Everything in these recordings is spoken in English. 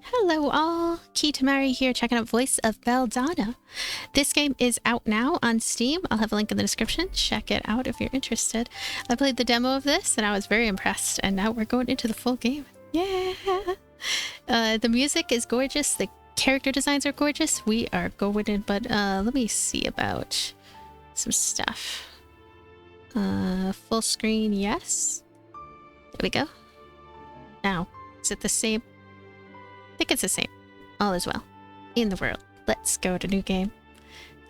Hello all, Kitamari here checking out Voice of Belldona. This game is out now on Steam. I'll have a link in the description. Check it out if you're interested. I played the demo of this and I was very impressed, and now we're going into the full game. Yeah! The music is gorgeous, the character designs are gorgeous. We are going in, but let me see about some stuff. Full screen, yes. There we go. Now, is it the same? I think it's the same. All is well in the world. Let's go to new game.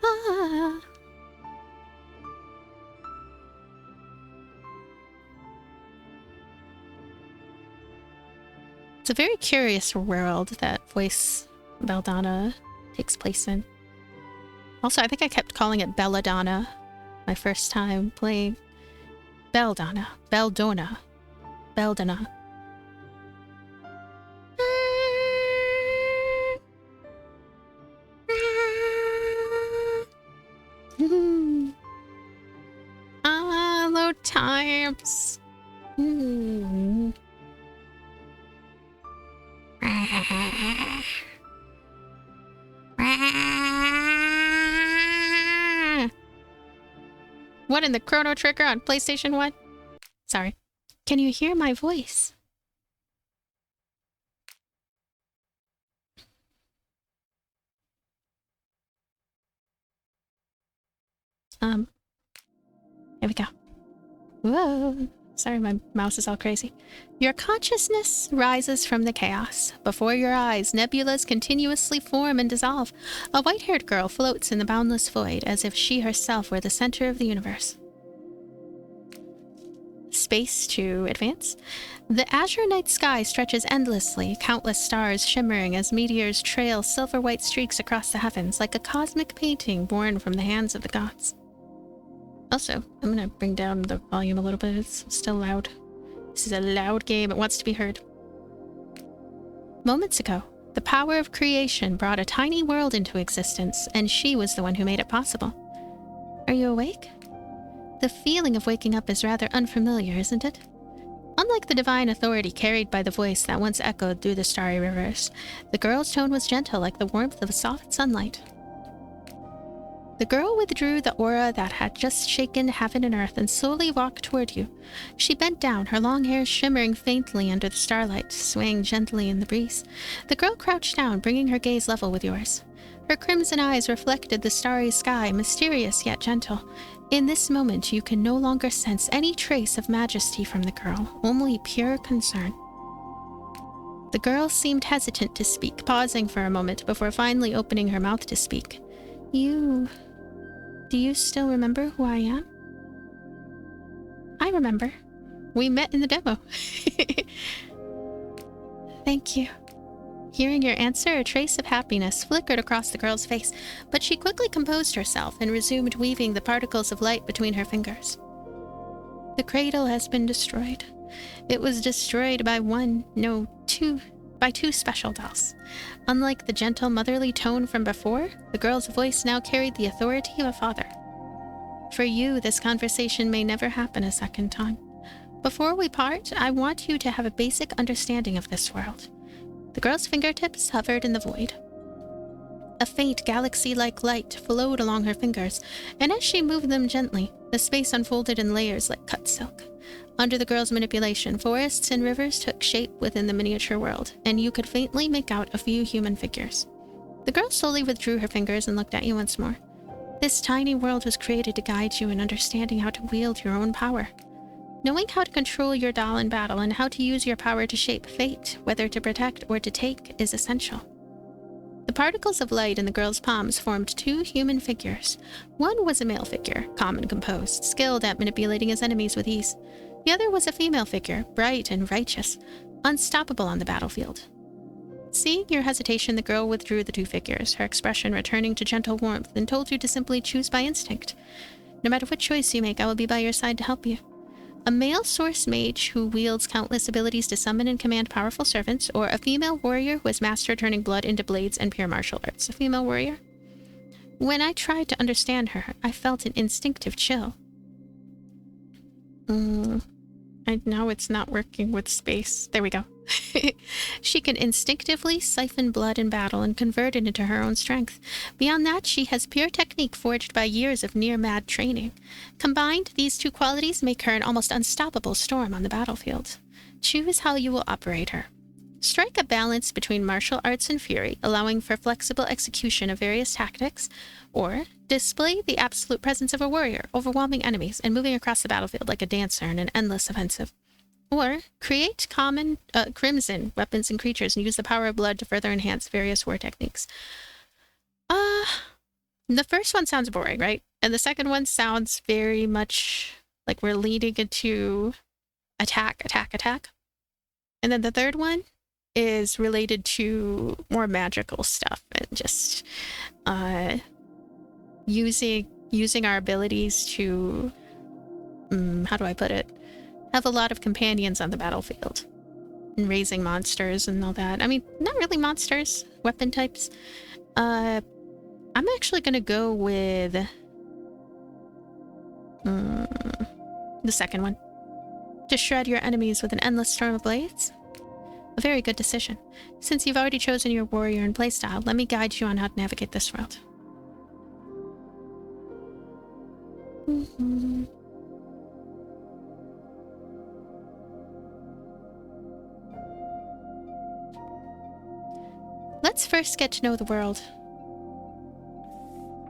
Ah. It's a very curious world that Voice Belldona takes place in. Also, I think I kept calling it Belladonna my first time playing. Belldona. Belldona. Belldona. Load times. What in the Chrono Trigger on PlayStation 1? Sorry. Can you hear my voice? Here we go. Whoa. Sorry, my mouse is all crazy. Your consciousness rises from the chaos. Before your eyes, nebulas continuously form and dissolve. A white-haired girl floats in the boundless void as if she herself were the center of the universe. Space to advance. The azure night sky stretches endlessly, countless stars shimmering as meteors trail silver-white streaks across the heavens like a cosmic painting born from the hands of the gods. Also, I'm gonna bring down the volume a little bit. It's still loud. This is a loud game. It wants to be heard. Moments ago, the power of creation brought a tiny world into existence, and she was the one who made it possible. Are you awake? The feeling of waking up is rather unfamiliar, isn't it? Unlike the divine authority carried by the voice that once echoed through the starry rivers, the girl's tone was gentle like the warmth of soft sunlight. The girl withdrew the aura that had just shaken heaven and earth and slowly walked toward you. She bent down, her long hair shimmering faintly under the starlight, swaying gently in the breeze. The girl crouched down, bringing her gaze level with yours. Her crimson eyes reflected the starry sky, mysterious yet gentle. In this moment, you can no longer sense any trace of majesty from the girl, only pure concern. The girl seemed hesitant to speak, pausing for a moment before finally opening her mouth to speak. Do you still remember who I am? I remember. We met in the demo. Thank you. Hearing your answer, a trace of happiness flickered across the girl's face, but she quickly composed herself and resumed weaving the particles of light between her fingers. The cradle has been destroyed. It was destroyed by two special dolls. Unlike the gentle motherly tone from before, the girl's voice now carried the authority of a father. For you, this conversation may never happen a second time. Before we part, I want you to have a basic understanding of this world. The girl's fingertips hovered in the void. A faint galaxy-like light flowed along her fingers, and as she moved them gently, the space unfolded in layers like cut silk. Under the girl's manipulation, forests and rivers took shape within the miniature world, and you could faintly make out a few human figures. The girl slowly withdrew her fingers and looked at you once more. This tiny world was created to guide you in understanding how to wield your own power. Knowing how to control your doll in battle and how to use your power to shape fate, whether to protect or to take, is essential. The particles of light in the girl's palms formed two human figures. One was a male figure, calm and composed, skilled at manipulating his enemies with ease. The other was a female figure, bright and righteous, unstoppable on the battlefield. Seeing your hesitation, the girl withdrew the two figures, her expression returning to gentle warmth, and told you to simply choose by instinct. No matter what choice you make, I will be by your side to help you. A male source mage who wields countless abilities to summon and command powerful servants, or a female warrior who has mastered turning blood into blades and pure martial arts. A female warrior? When I tried to understand her, I felt an instinctive chill. Now it's not working with space. There we go. She can instinctively siphon blood in battle and convert it into her own strength. Beyond that, she has pure technique forged by years of near-mad training. Combined, these two qualities make her an almost unstoppable storm on the battlefield. Choose how you will operate her. Strike a balance between martial arts and fury, allowing for flexible execution of various tactics, or display the absolute presence of a warrior, overwhelming enemies and moving across the battlefield like a dancer in an endless offensive. Or create crimson weapons and creatures and use the power of blood to further enhance various war techniques. The first one sounds boring, right? And the second one sounds very much like we're leading into attack. And then the third one is related to more magical stuff and just using our abilities to, how do I put it? Have a lot of companions on the battlefield. And raising monsters and all that. I mean, not really monsters, weapon types. I'm actually going to go with the second one. To shred your enemies with an endless storm of blades. A very good decision. Since you've already chosen your warrior and playstyle, let me guide you on how to navigate this world. Let's first get to know the world.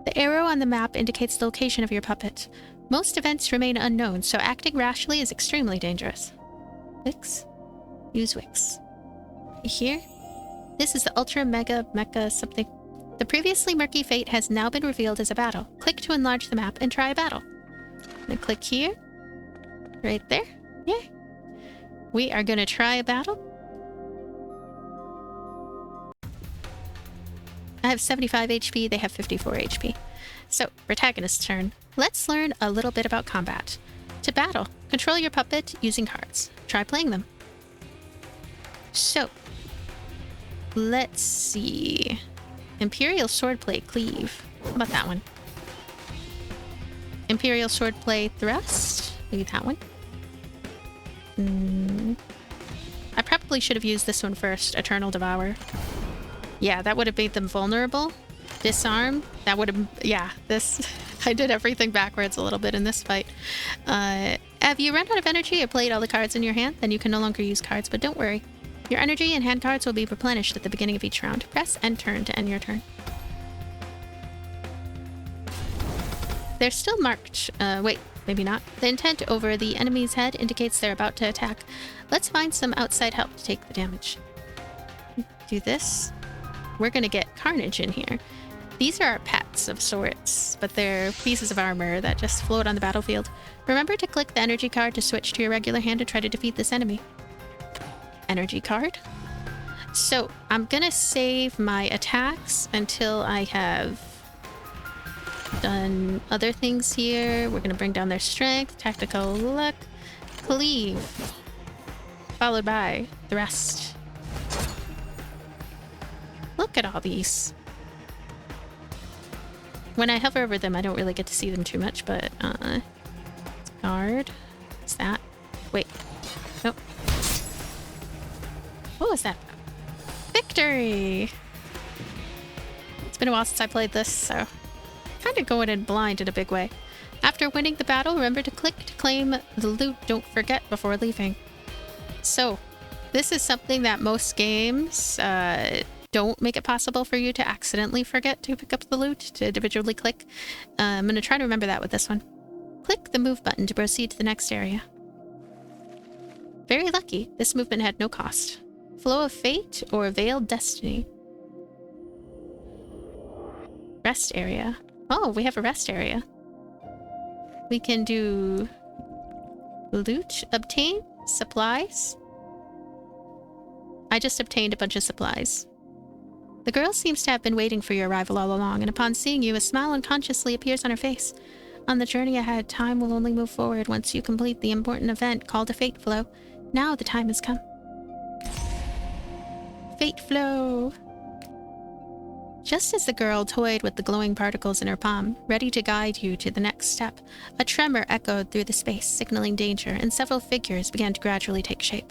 The arrow on the map indicates the location of your puppet. Most events remain unknown, so acting rashly is extremely dangerous. Wix? Use Wix. Here? This is the Ultra Mega Mecha something. The previously murky fate has now been revealed as a battle. Click to enlarge the map and try a battle. Then click here. Right there. Yeah. We are going to try a battle. I have 75 HP, they have 54 HP. So, protagonist's turn. Let's learn a little bit about combat. To battle, control your puppet using cards. Try playing them. So, let's see. Imperial Swordplay Cleave. How about that one? Imperial Swordplay Thrust. Maybe that one. I probably should have used this one first. Eternal Devour. Yeah, that would have made them vulnerable. Disarm. That would have... Yeah, this... I did everything backwards a little bit in this fight. Have you run out of energy or played all the cards in your hand? Then you can no longer use cards, but don't worry. Your energy and hand cards will be replenished at the beginning of each round. Press end turn to end your turn. They're still marked. Wait, maybe not. The intent over the enemy's head indicates they're about to attack. Let's find some outside help to take the damage. Do this. We're gonna get Carnage in here. These are our pets of sorts, but they're pieces of armor that just float on the battlefield. Remember to click the energy card to switch to your regular hand and try to defeat this enemy. Energy card. So, I'm gonna save my attacks until I have done other things here. We're gonna bring down their strength, tactical luck, cleave, followed by thrust. Look at all these. When I hover over them, I don't really get to see them too much, but, guard. What's that? Wait. Nope. What was that? Victory! It's been a while since I played this, so kind of going in blind in a big way. After winning the battle, remember to click to claim the loot. Don't forget before leaving. So, this is something that most games, don't make it possible for you to accidentally forget to pick up the loot, to individually click. I'm going to try to remember that with this one. Click the move button to proceed to the next area. Very lucky, this movement had no cost. Flow of Fate or Veiled Destiny. Rest area. Oh, we have a rest area. We can do loot, obtain supplies. I just obtained a bunch of supplies. The girl seems to have been waiting for your arrival all along, and upon seeing you, a smile unconsciously appears on her face. On the journey ahead, time will only move forward once you complete the important event called a Fate Flow. Now the time has come. Fate Flow! Just as the girl toyed with the glowing particles in her palm, ready to guide you to the next step, a tremor echoed through the space, signaling danger, and several figures began to gradually take shape.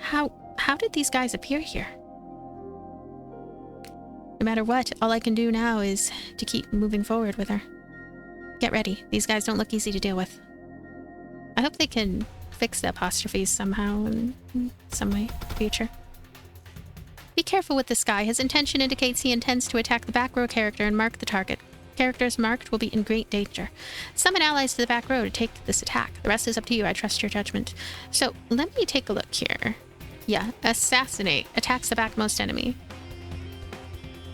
How did these guys appear here? No matter what, all I can do now is to keep moving forward with her. Get ready. These guys don't look easy to deal with. I hope they can fix the apostrophes somehow in some way in the future. Be careful with this guy. His intention indicates he intends to attack the back row character and mark the target. Characters marked will be in great danger. Summon allies to the back row to take this attack. The rest is up to you. I trust your judgment. So, let me take a look here. Yeah, assassinate. Attacks the backmost enemy.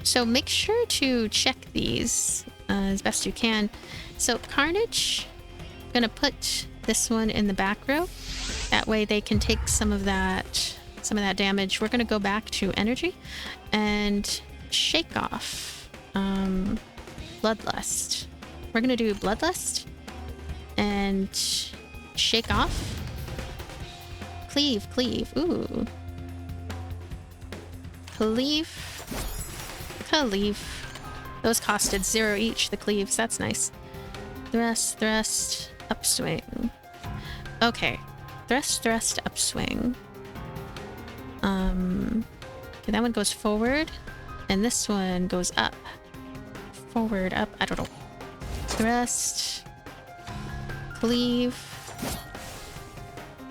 So make sure to check these as best you can. So Carnage, I'm gonna put this one in the back row. That way they can take some of that damage. We're gonna go back to energy and shake off Bloodlust. We're gonna do Bloodlust and shake off. Cleave. Ooh. Cleave. Those costed 0 each, the cleaves. That's nice. Thrust, upswing. Okay. Thrust, upswing. Okay, that one goes forward. And this one goes up. Forward, up, I don't know. Thrust. Cleave.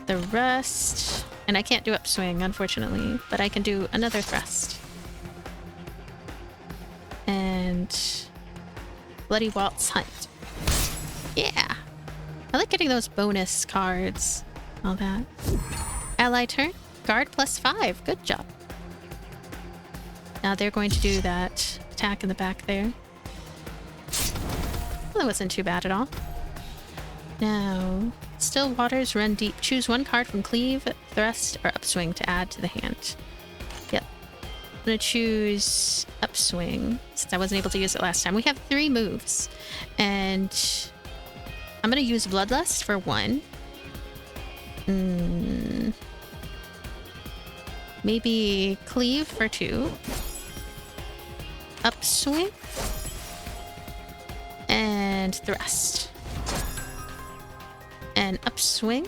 Thrust. And I can't do upswing, unfortunately. But I can do another thrust. And Bloody Waltz Hunt. Yeah. I like getting those bonus cards. All that. Ally turn. Guard +5. Good job. Now they're going to do that attack in the back there. Well, that wasn't too bad at all. Now, Still Waters, run deep. Choose one card from Cleave, Thrust, or Upswing to add to the hand. Yep. I'm gonna choose Upswing, since I wasn't able to use it last time. We have 3 moves. And I'm gonna use Bloodlust for 1. Maybe Cleave for 2. Upswing. And Thrust. And Upswing.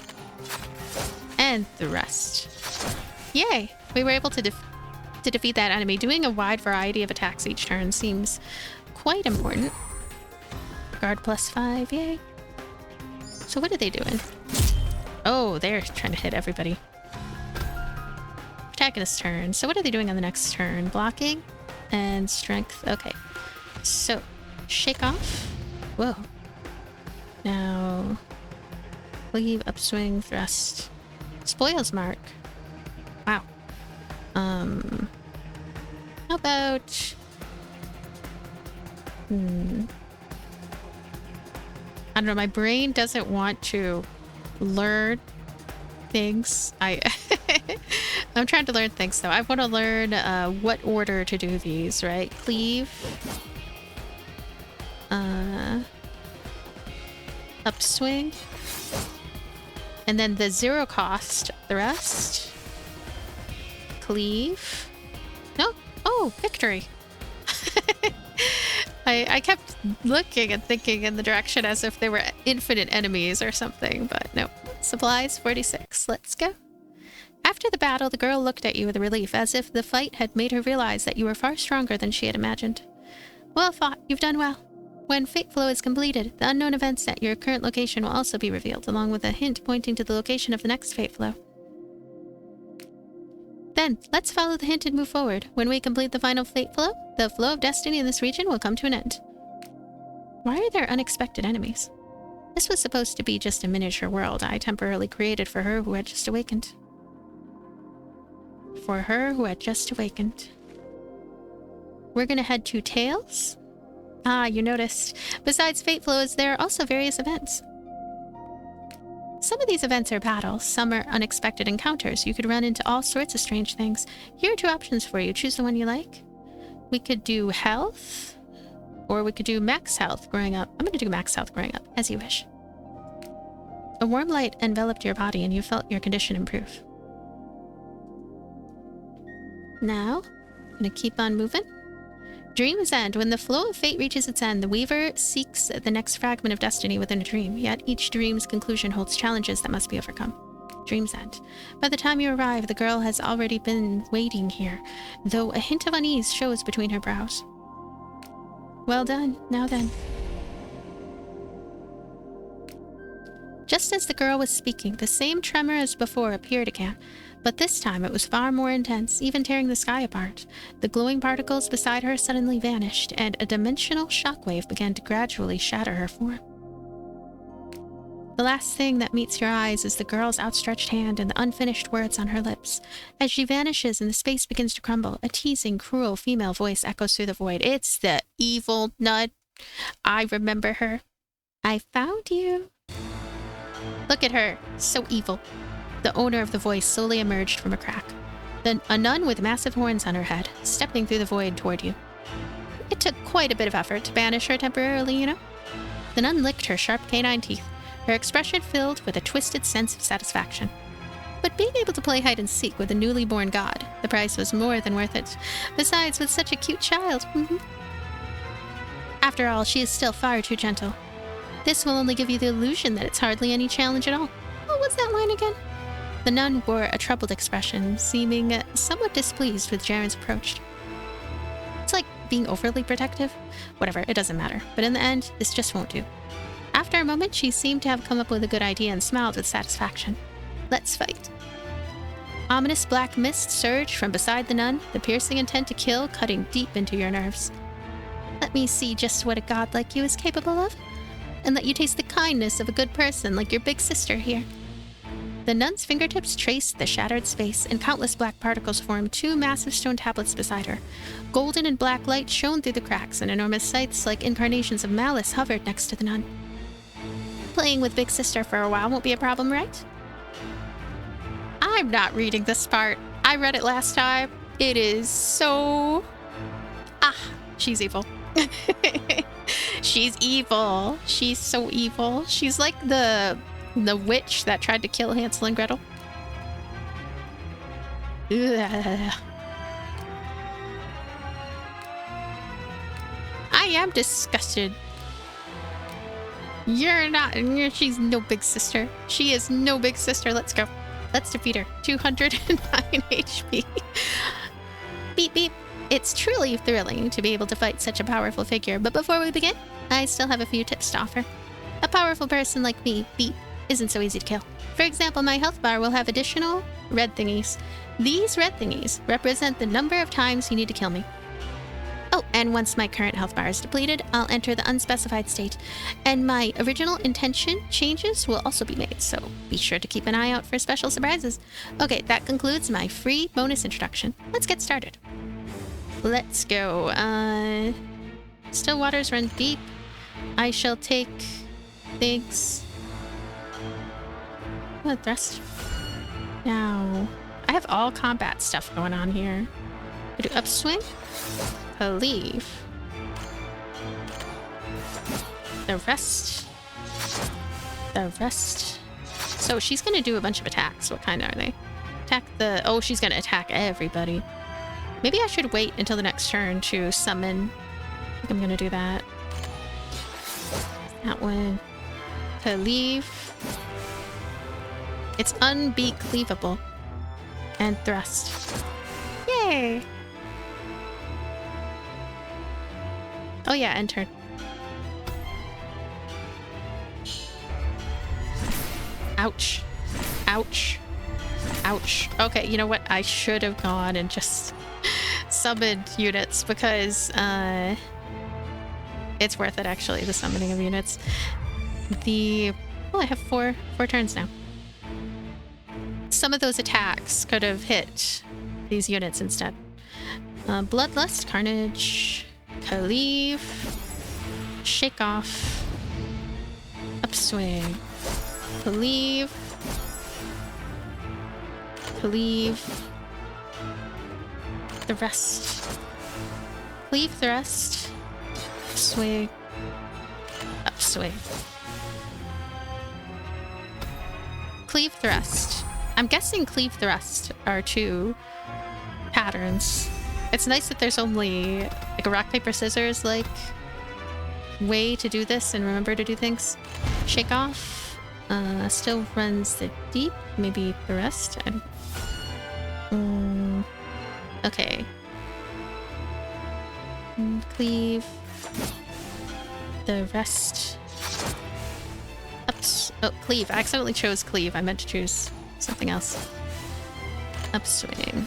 And Thrust. Yay! We were able to defeat that enemy. Doing a wide variety of attacks each turn seems quite important. Guard +5, yay. So what are they doing? Oh, they're trying to hit everybody. Protagonist's turn. So what are they doing on the next turn? Blocking and strength. Okay. So, shake off. Whoa. Now, Cleave, Upswing, Thrust. Spoils Mark. Wow. How about... I don't know, my brain doesn't want to learn things. I'm trying to learn things, though. I want to learn what order to do these, right? Cleave. Upswing. And then the 0 cost Thrust. Cleave. No? Oh, victory. I kept looking and thinking in the direction as if there were infinite enemies or something, but no. Supplies 46. Let's go. After the battle, the girl looked at you with relief, as if the fight had made her realize that you were far stronger than she had imagined. Well fought. You've done well. When Fate Flow is completed, the unknown events at your current location will also be revealed, along with a hint pointing to the location of the next Fate Flow. Then, let's follow the hint and move forward. When we complete the final Fate Flow, the flow of destiny in this region will come to an end. Why are there unexpected enemies? This was supposed to be just a miniature world I temporarily created for her who had just awakened. For her who had just awakened. We're gonna head to Tails. Ah, you noticed. Besides Fate Flows, there are also various events. Some of these events are battles, some are unexpected encounters. You could run into all sorts of strange things. Here are 2 options for you. Choose the one you like. We could do health, or we could do max health growing up. I'm going to do max health growing up, as you wish. A warm light enveloped your body and you felt your condition improve. Now, I'm going to keep on moving. Dreams end. When the flow of fate reaches its end, the Weaver seeks the next fragment of destiny within a dream, yet each dream's conclusion holds challenges that must be overcome. Dream's End. By the time you arrive, the girl has already been waiting here, though a hint of unease shows between her brows. Well done. Now then. Just as the girl was speaking, the same tremor as before appeared again, but this time it was far more intense, even tearing the sky apart. The glowing particles beside her suddenly vanished, and a dimensional shockwave began to gradually shatter her form. The last thing that meets your eyes is the girl's outstretched hand and the unfinished words on her lips. As she vanishes and the space begins to crumble, a teasing, cruel female voice echoes through the void. It's the evil nut. I remember her. I found you. Look at her. So evil. The owner of the voice slowly emerged from a crack. Then a nun with massive horns on her head, stepping through the void toward you. It took quite a bit of effort to banish her temporarily, you know? The nun licked her sharp canine teeth, her expression filled with a twisted sense of satisfaction. But being able to play hide-and-seek with a newly born god, the price was more than worth it. Besides, with such a cute child. After all, she is still far too gentle. This will only give you the illusion that it's hardly any challenge at all. Oh, what's that line again? The nun wore a troubled expression, seeming somewhat displeased with Jaren's approach. It's like being overly protective. Whatever, it doesn't matter. But in the end, this just won't do. After a moment, she seemed to have come up with a good idea and smiled with satisfaction. Let's fight. Ominous black mist surged from beside the nun, the piercing intent to kill cutting deep into your nerves. Let me see just what a god like you is capable of, and let you taste the kindness of a good person like your big sister here. The nun's fingertips traced the shattered space, and countless black particles formed 2 massive stone tablets beside her. Golden and black light shone through the cracks, and enormous sights like incarnations of malice hovered next to the nun. Playing with Big Sister for a while won't be a problem, right? I'm not reading this part. I read it last time. It is so... she's evil. She's evil. She's so evil. She's like the witch that tried to kill Hansel and Gretel. Ugh. I am disgusted. She's no big sister. She is no big sister. Let's go. Let's defeat her. 209 HP. Beep beep. It's truly thrilling to be able to fight such a powerful figure, but before we begin, I still have a few tips to offer. A powerful person like me, Beep, isn't so easy to kill. For example, my health bar will have additional red thingies. These red thingies represent the number of times you need to kill me. Oh, and once my current health bar is depleted, I'll enter the unspecified state, and my original intention changes will also be made, so be sure to keep an eye out for special surprises. Okay, that concludes my free bonus introduction. Let's get started. Let's go. Still waters run deep. I shall take things. What, thrust? Now, I have all combat stuff going on here. I do upswing, leave. The rest. So she's gonna do a bunch of attacks. What kind are they? Attack the... Oh, she's gonna attack everybody. Maybe I should wait until the next turn to summon. I think I'm gonna do that. That one. To leave. It's unbeat cleavable. And thrust. Yay! Oh yeah, and turn. Ouch. Ouch. Ouch. Okay, you know what? I should have gone and just summoned units because it's worth it actually, the summoning of units. I have four turns now. Some of those attacks could have hit these units instead. Bloodlust, Carnage, Cleave, Shake Off, Upswing, Cleave, the rest. Cleave thrust, upswing, upswing. Cleave thrust. I'm guessing cleave thrust are 2 patterns. It's nice that there's only like a rock, paper, scissors like way to do this and remember to do things. Shake off Still runs the deep. Maybe the rest? Okay. Cleave. The rest. Oh, cleave. I accidentally chose cleave. I meant to choose something else. Upswing.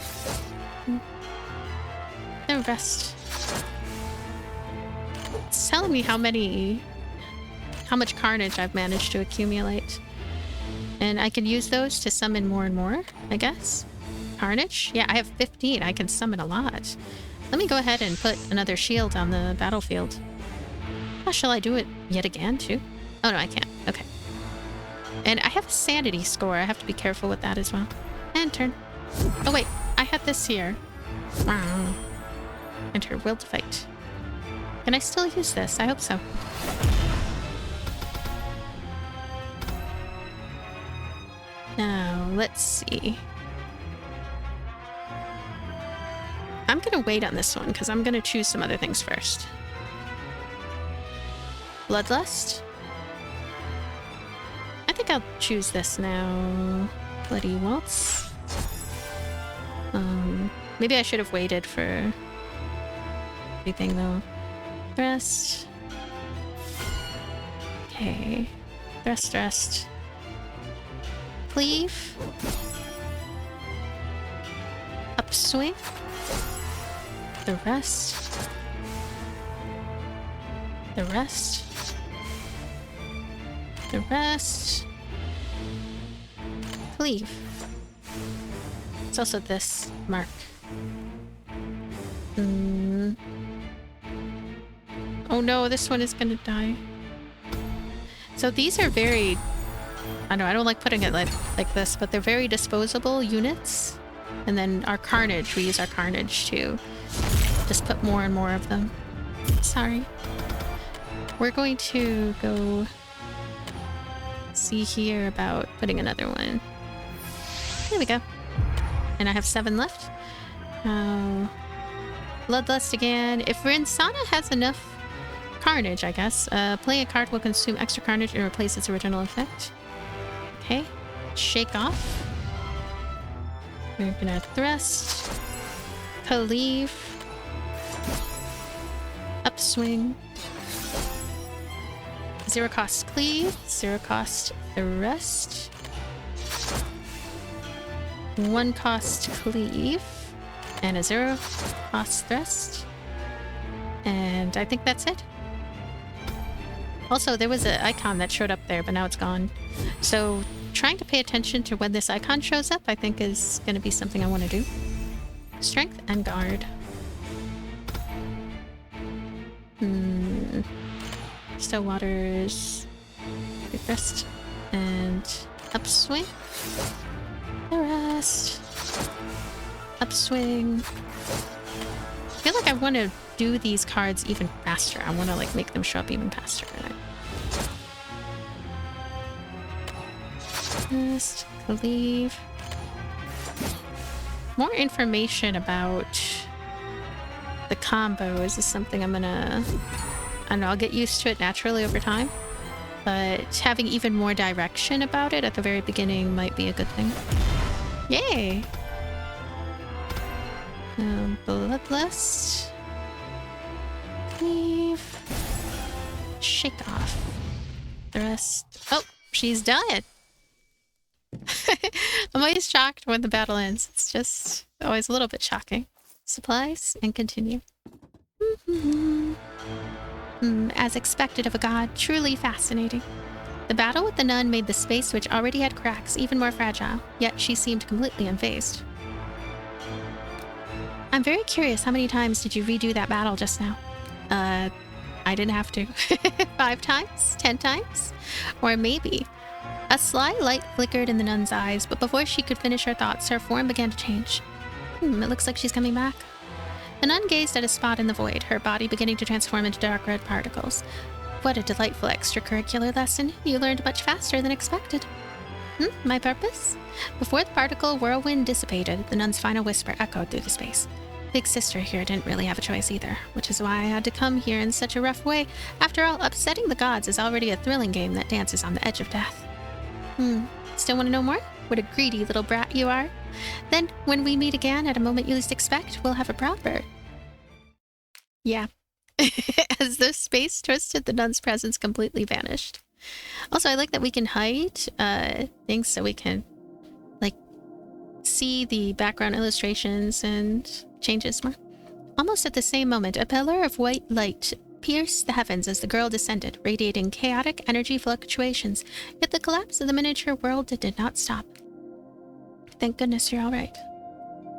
The rest. It's telling me how much carnage I've managed to accumulate. And I can use those to summon more and more, I guess. Carnage? Yeah, I have 15. I can summon a lot. Let me go ahead and put another shield on the battlefield. Oh, shall I do it yet again, too? Oh, no, I can't. Okay. And I have a sanity score. I have to be careful with that as well. And turn. Oh, wait. I had this here. Wow. Enter will to fight. Can I still use this? I hope so. Now, let's see. I'm gonna wait on this one because I'm gonna choose some other things first. Bloodlust? I think I'll choose this now. Bloody Waltz. Maybe I should have waited for everything though. Rest. Okay. Rest. Cleave. Upswing. The rest. The rest. The rest. Cleave. It's also this mark. Oh no, this one is gonna die. So these are very... I know, I don't like putting it like this, but they're very disposable units. And then our carnage, we use our carnage to just put more and more of them. Sorry. We're going to go see here about putting another one. There we go. And I have 7 left. Bloodlust again. If Rinsana has enough carnage, I guess, playing a card will consume extra carnage and replace its original effect. Okay. Shake off. We're gonna thrust. Cleave. Upswing. 0 cost cleave. 0 cost arrest. 1 cost cleave. And a 0 cost thrust. And I think that's it. Also, there was an icon that showed up there, but now it's gone. So trying to pay attention to when this icon shows up, I think is going to be something I want to do. Strength and guard. Still waters. Rest. And upswing. The rest. Upswing. I feel like I want to do these cards even faster. I want to like make them show up even faster. Just leave. More information about the combos is something I'm gonna... I don't know, I'll get used to it naturally over time. But having even more direction about it at the very beginning might be a good thing. Yay! Bloodlust. Cleave. Shake off. The rest. Oh, she's done it! I'm always shocked when the battle ends. It's just always a little bit shocking. Supplies and continue. As expected of a god, truly fascinating. The battle with the nun made the space which already had cracks even more fragile, yet she seemed completely unfazed. I'm very curious, how many times did you redo that battle just now? I didn't have to. 5 times? 10 times? Or maybe. A sly light flickered in the nun's eyes, but before she could finish her thoughts, her form began to change. It looks like she's coming back. The nun gazed at a spot in the void, her body beginning to transform into dark red particles. What a delightful extracurricular lesson. You learned much faster than expected. My purpose? Before the particle whirlwind dissipated, the nun's final whisper echoed through the space. Big sister here didn't really have a choice either, which is why I had to come here in such a rough way. After all, upsetting the gods is already a thrilling game that dances on the edge of death. Still want to know more? What a greedy little brat you are. Then, when we meet again at a moment you least expect, we'll have a proper... Yeah. As the space twisted, the nun's presence completely vanished. Also, I like that we can hide things so we can, like, see the background illustrations and changes more. Almost at the same moment, a pillar of white light pierced the heavens as the girl descended, radiating chaotic energy fluctuations. Yet the collapse of the miniature world did not stop. Thank goodness you're all right.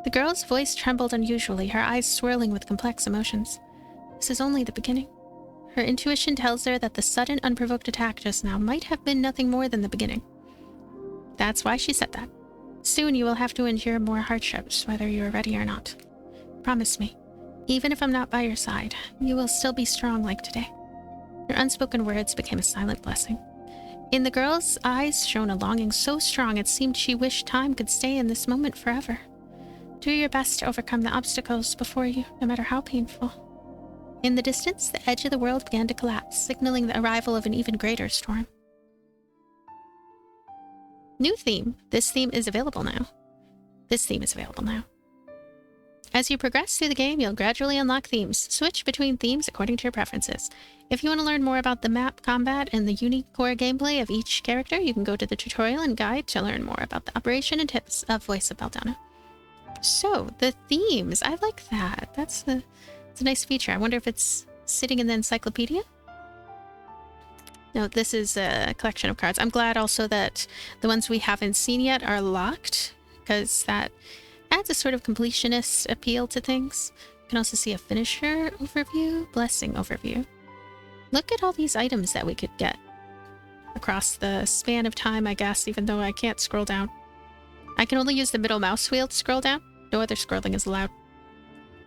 The girl's voice trembled unusually, her eyes swirling with complex emotions. This is only the beginning. Her intuition tells her that the sudden, unprovoked attack just now might have been nothing more than the beginning. That's why she said that. Soon you will have to endure more hardships, whether you are ready or not. Promise me. Even if I'm not by your side, you will still be strong like today. Her unspoken words became a silent blessing. In the girl's eyes shone a longing so strong it seemed she wished time could stay in this moment forever. Do your best to overcome the obstacles before you, no matter how painful. In the distance, the edge of the world began to collapse, signaling the arrival of an even greater storm. New theme. This theme is available now. This theme is available now. As you progress through the game, you'll gradually unlock themes. Switch between themes according to your preferences. If you want to learn more about the map, combat, and the unique core gameplay of each character, you can go to the tutorial and guide to learn more about the operation and tips of Voice of Belldona. So, the themes. I like that. It's a nice feature. I wonder if it's sitting in the encyclopedia? No, this is a collection of cards. I'm glad also that the ones we haven't seen yet are locked, because that adds a sort of completionist appeal to things. You can also see a finisher overview, blessing overview. Look at all these items that we could get across the span of time, I guess, even though I can't scroll down. I can only use the middle mouse wheel to scroll down. No other scrolling is allowed.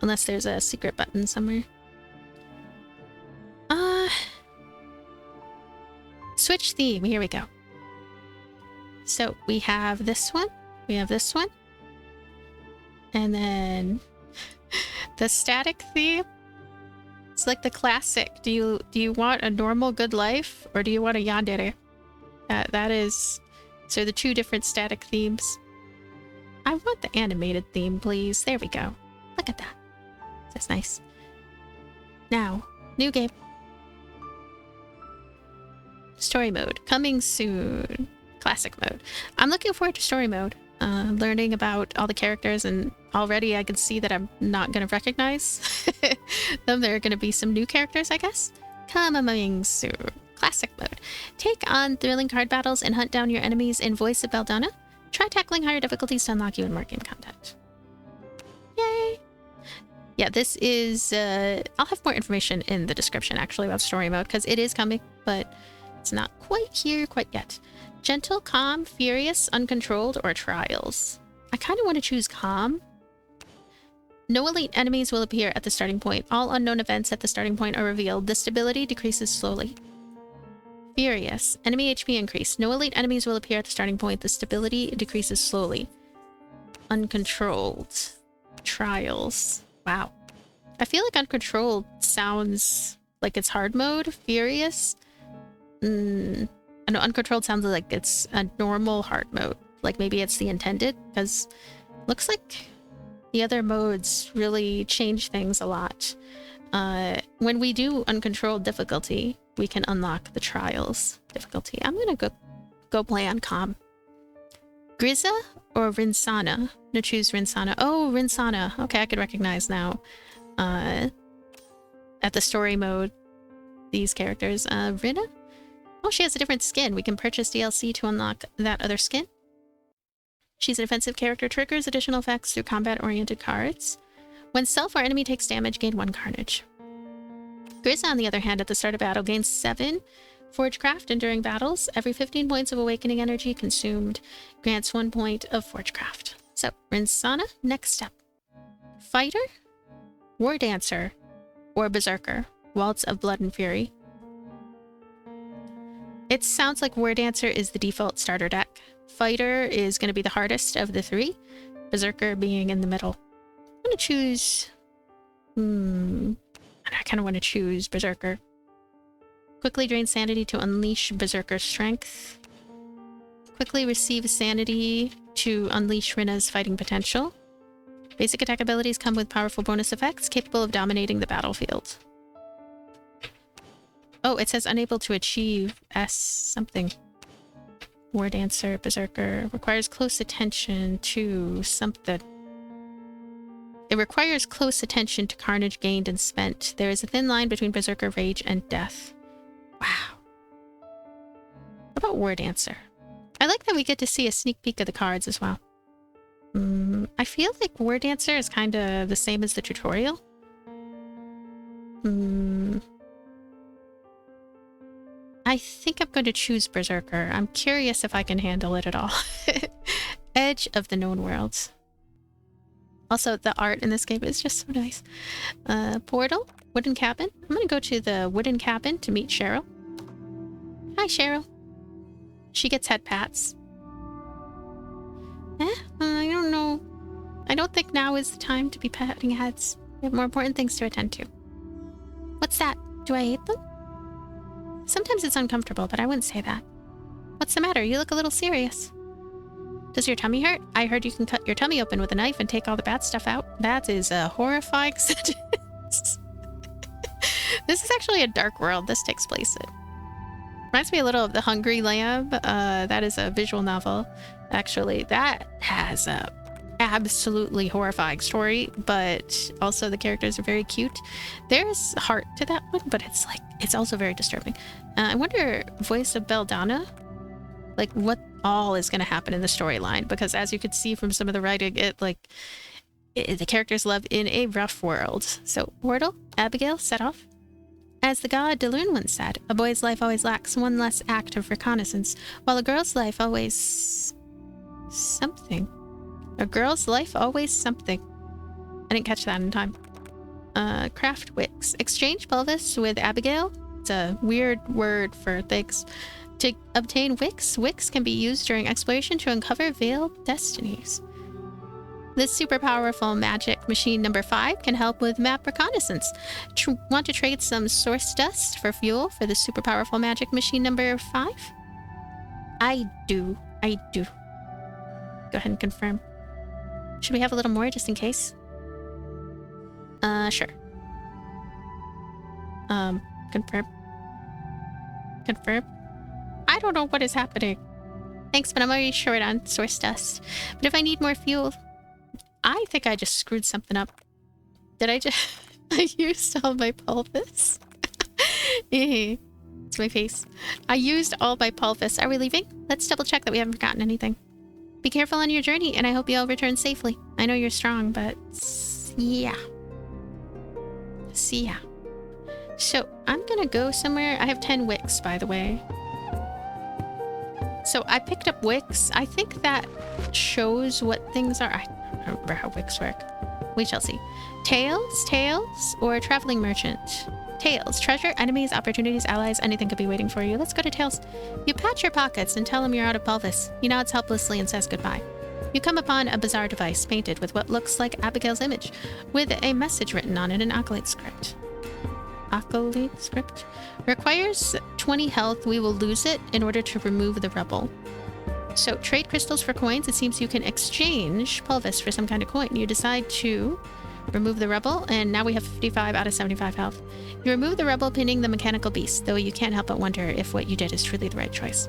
Unless there's a secret button somewhere. Switch theme. Here we go. So we have this one. We have this one. And then the static theme. It's like the classic. Do you want a normal good life or do you want a yandere? That is... So the two different static themes. I want the animated theme, please. There we go. Look at that. That's nice. Now, new game. Story mode. Coming soon. Classic mode. I'm looking forward to story mode. Learning about all the characters, and already I can see that I'm not going to recognize them. There are going to be some new characters, I guess. Coming soon. Classic mode. Take on thrilling card battles and hunt down your enemies in Voice of Belldona. Try tackling higher difficulties to unlock you in more game content. Yay! Yeah, this is... I'll have more information in the description, actually, about story mode, because it is coming, but it's not quite here quite yet. Gentle, calm, furious, uncontrolled, or trials. I kind of want to choose calm. No elite enemies will appear at the starting point. All unknown events at the starting point are revealed. The stability decreases slowly. Furious. Enemy HP increase. No elite enemies will appear at the starting point. The stability decreases slowly. Uncontrolled. Trials. Wow. I feel like uncontrolled sounds like it's hard mode. Furious. I know uncontrolled sounds like it's a normal hard mode. Like maybe it's the intended, because looks like the other modes really change things a lot. When we do uncontrolled difficulty, we can unlock the trials difficulty. I'm gonna go play on calm. Griza or Rinsana? I'm gonna choose Rinsana. Oh, Rinsana. Okay, I could recognize now. At the story mode, these characters. Rina? Oh, she has a different skin. We can purchase DLC to unlock that other skin. She's an offensive character, triggers additional effects through combat-oriented cards. When self or enemy takes damage, gain 1 carnage. Griza, on the other hand, at the start of battle, gains 7 Forgecraft, and during battles, every 15 points of awakening energy consumed grants 1 point of Forgecraft. So, Rinsana, next step. Fighter, Wardancer, or Berserker, Waltz of Blood and Fury. It sounds like Wardancer is the default starter deck. Fighter is going to be the hardest of the 3, Berserker being in the middle. I'm going to choose... I kind of want to choose Berserker. Quickly drain sanity to unleash Berserker strength. Quickly receive sanity to unleash Rinna's fighting potential. Basic attack abilities come with powerful bonus effects, capable of dominating the battlefield. Oh, it says unable to achieve S something. Wardancer, Berserker. Requires close attention to something. It requires close attention to carnage gained and spent. There is a thin line between Berserker Rage and Death. Wow. What about Wardancer? I like that we get to see a sneak peek of the cards as well. I feel like Wardancer is kind of the same as the tutorial. I think I'm going to choose Berserker. I'm curious if I can handle it at all. Edge of the known worlds. Also, the art in this game is just so nice. Portal, wooden cabin. I'm going to go to the wooden cabin to meet Cheryl. Hi, Cheryl. She gets head pats. I don't know. I don't think now is the time to be patting heads. We have more important things to attend to. What's that? Do I hate them? Sometimes it's uncomfortable, but I wouldn't say that. What's the matter? You look a little serious. Does your tummy hurt? I heard you can cut your tummy open with a knife and take all the bad stuff out. That is a horrifying sentence. This is actually a dark world this takes place in. Reminds me a little of The Hungry Lamb. That is a visual novel. Actually, that has a absolutely horrifying story, but also the characters are very cute. There's heart to that one, but it's also very disturbing. I wonder, voice of Belldona, like what all is going to happen in the storyline, because as you could see from some of the writing, the characters live in a rough world. So, Wardle, Abigail, set off. As the god Delune once said, a boy's life always lacks one less act of reconnaissance, while a girl's life always something. A girl's life always something. I didn't catch that in time. Craft wicks. Exchange pelvis with Abigail. It's a weird word for things. To obtain wicks, wicks can be used during exploration to uncover veiled destinies. This super powerful magic machine number 5 can help with map reconnaissance. Want to trade some source dust for fuel for the super powerful magic machine number 5? I do. Go ahead and confirm. Should we have a little more just in case? Sure. Confirm. Confirm. I don't know what is happening. Thanks, but I'm already short on source dust. But if I need more fuel... I think I just screwed something up. Did I just... I used all my pulvis. It's my face. I used all my pulvis. Are we leaving? Let's double check that we haven't forgotten anything. Be careful on your journey, and I hope you all return safely. I know you're strong, but... yeah. See ya. So, I'm gonna go somewhere. I have 10 wicks, by the way. So, I picked up wicks. I think that shows what things are... I don't remember how wicks work. We shall see. Tails, or traveling merchant? Tails. Treasure, enemies, opportunities, allies, anything could be waiting for you. Let's go to Tails. You pat your pockets and tell him you're out of pulvis. He nods helplessly and says goodbye. You come upon a bizarre device painted with what looks like Abigail's image, with a message written on it in Acolyte script. Acolyte script? Requires 20 health. We will lose it in order to remove the rubble. So, trade crystals for coins. It seems you can exchange pulvis for some kind of coin. You decide to remove the rubble, and now we have 55 out of 75 health. You remove the rubble, pinning the mechanical beast, though you can't help but wonder if what you did is truly the right choice.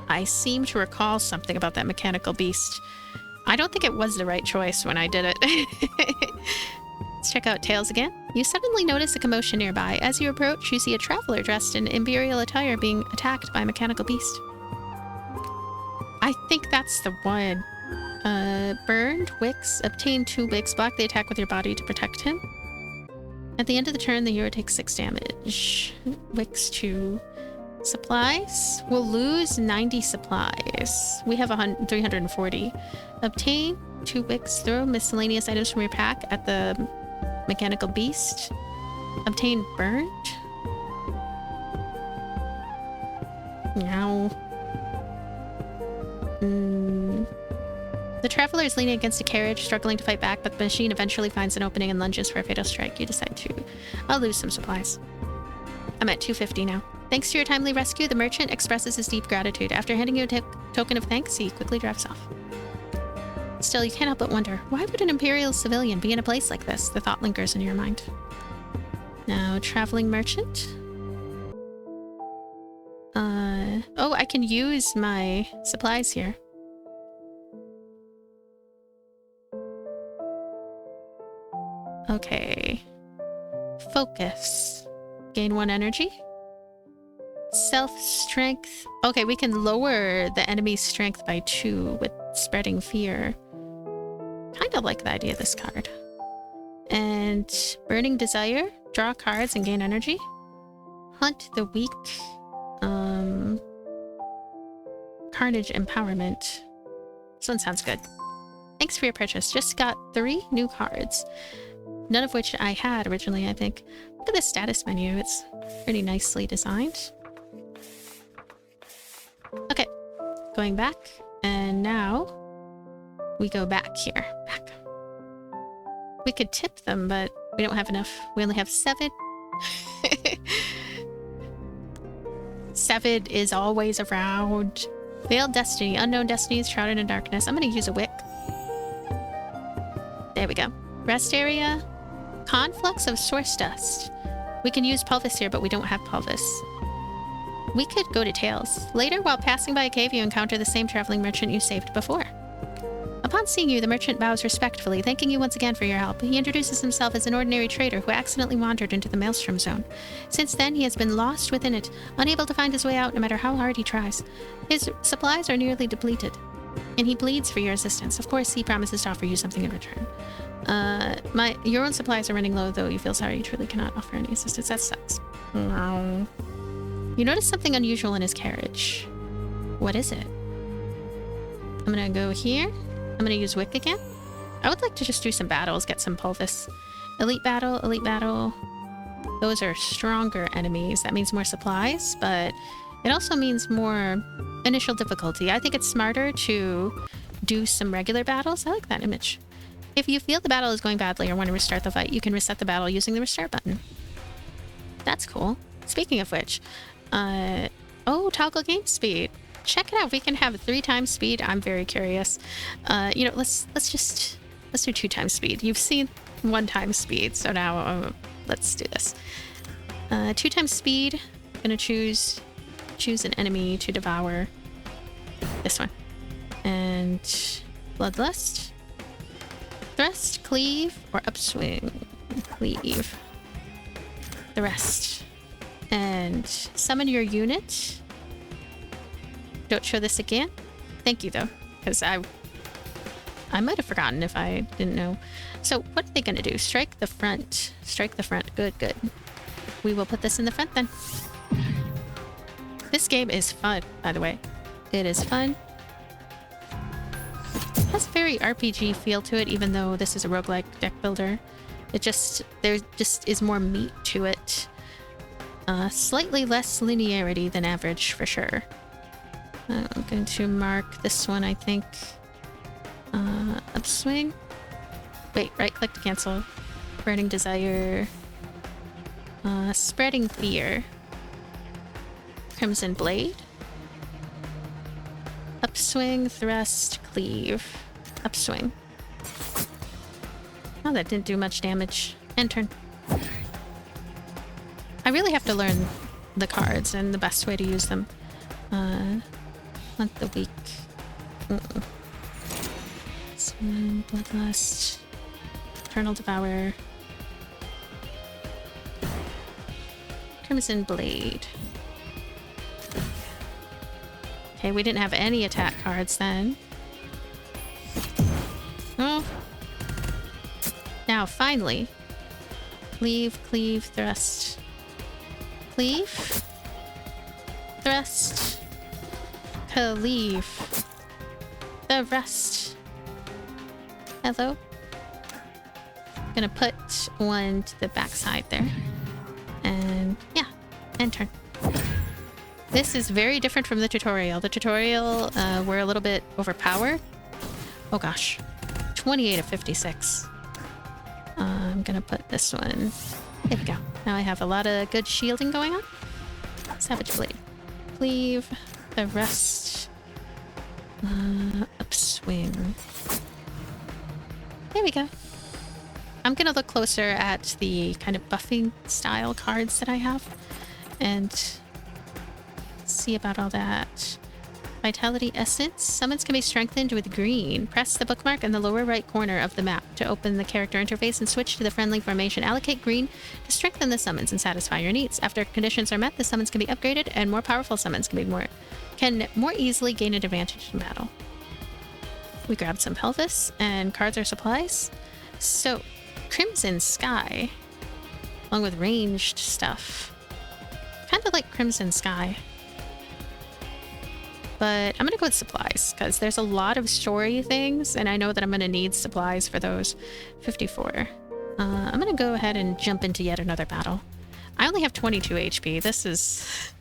I seem to recall something about that mechanical beast. I don't think it was the right choice when I did it. Let's check out Tails again. You suddenly notice a commotion nearby. As you approach, you see a traveler dressed in imperial attire being attacked by a mechanical beast. I think that's the one. Burned wicks. Obtain 2 wicks. Block the attack with your body to protect him. At the end of the turn, the hero takes 6 damage. Wicks to supplies. We'll lose 90 supplies. We have 340. Obtain 2 wicks. Throw miscellaneous items from your pack at the mechanical beast. Obtain burned. Now. The traveler is leaning against a carriage, struggling to fight back, but the machine eventually finds an opening and lunges for a fatal strike. You decide to... I'll lose some supplies. I'm at 250 now. Thanks to your timely rescue, the merchant expresses his deep gratitude. After handing you a token of thanks, he quickly drives off. Still, you can't help but wonder, why would an Imperial civilian be in a place like this? The thought lingers in your mind. Now, traveling merchant. Oh, I can use my supplies here. Okay. Focus. Gain 1 energy. Self-strength. Okay, we can lower the enemy's strength by 2 with spreading fear. Kind of like the idea of this card. And burning desire. Draw cards and gain energy. Hunt the weak. Carnage empowerment. This one sounds good. Thanks for your purchase. Just got 3 new cards. None of which I had originally, I think. Look at the status menu. It's pretty nicely designed. Okay. Going back. And now we go back here. Back. We could tip them, but we don't have enough. We only have 7. 7 is always around. Veiled Destiny. Unknown Destinies shrouded in darkness. I'm going to use a wick. There we go. Rest area. Conflux of source dust. We can use pulvis here, but we don't have pulvis. We could go to Tails. Later, while passing by a cave, you encounter the same traveling merchant you saved before. Upon seeing you, the merchant bows respectfully, thanking you once again for your help. He introduces himself as an ordinary trader who accidentally wandered into the Maelstrom Zone. Since then, he has been lost within it, unable to find his way out no matter how hard he tries. His supplies are nearly depleted, and he pleads for your assistance. Of course, he promises to offer you something in return. Your own supplies are running low, though you feel sorry you truly cannot offer any assistance. That sucks. No. You notice something unusual in his carriage. What is it? I'm gonna go here. I'm gonna use Wick again. I would like to just do some battles, get some pulvis. Elite battle, elite battle. Those are stronger enemies. That means more supplies, but it also means more initial difficulty. I think it's smarter to do some regular battles. I like that image. If you feel the battle is going badly or want to restart the fight, you can reset the battle using the restart button. That's cool. Speaking of which, oh, toggle game speed. Check it out. We can have 3 times speed. I'm very curious. You know, let's do 2 times speed. You've seen 1 time speed, so now let's do this. 2 times speed. I'm gonna choose an enemy to devour. This one. And Bloodlust. Thrust, cleave, or upswing. Cleave. The rest. And summon your unit. Don't show this again. Thank you, though, because I might have forgotten if I didn't know. So what are they going to do? Strike the front. Strike the front. Good, good. We will put this in the front, then. This game is fun, by the way. It is fun. It has a very RPG feel to it, even though this is a roguelike deck builder. There just is more meat to it. Slightly less linearity than average, for sure. I'm going to mark this one, I think. Upswing. Wait, right-click to cancel. Burning Desire. Spreading Fear. Crimson Blade. Upswing, Thrust, Cleave. Upswing. Oh, that didn't do much damage. End turn. I really have to learn the cards and the best way to use them. Hunt the weak. Summon, Bloodlust. Eternal Devour. Crimson Blade. Okay, we didn't have any attack cards then. Oh. Now, finally. Cleave, cleave, thrust. Cleave. Thrust. Cleave. The rest. Hello? I'm gonna put one to the backside there. And yeah, end turn. This is very different from the tutorial. The tutorial, we're a little bit overpowered. Oh gosh. 28 of 56. I'm gonna put this one. There we go. Now I have a lot of good shielding going on. Savage Blade. Cleave. The rest. Upswing. There we go. I'm gonna look closer at the kind of buffing style cards that I have and see about all that. Vitality Essence. Summons can be strengthened with green. Press the bookmark in the lower right corner of the map to open the character interface and switch to the friendly formation. Allocate green to strengthen the summons and satisfy your needs. After conditions are met, the summons can be upgraded and more powerful summons can more easily gain an advantage in battle. We grabbed some pelvis and cards or supplies. So, Crimson Sky, along with ranged stuff. Kind of like Crimson Sky. But I'm going to go with supplies, because there's a lot of story things, and I know that I'm going to need supplies for those. 54. I'm going to go ahead and jump into yet another battle. I only have 22 HP. This is...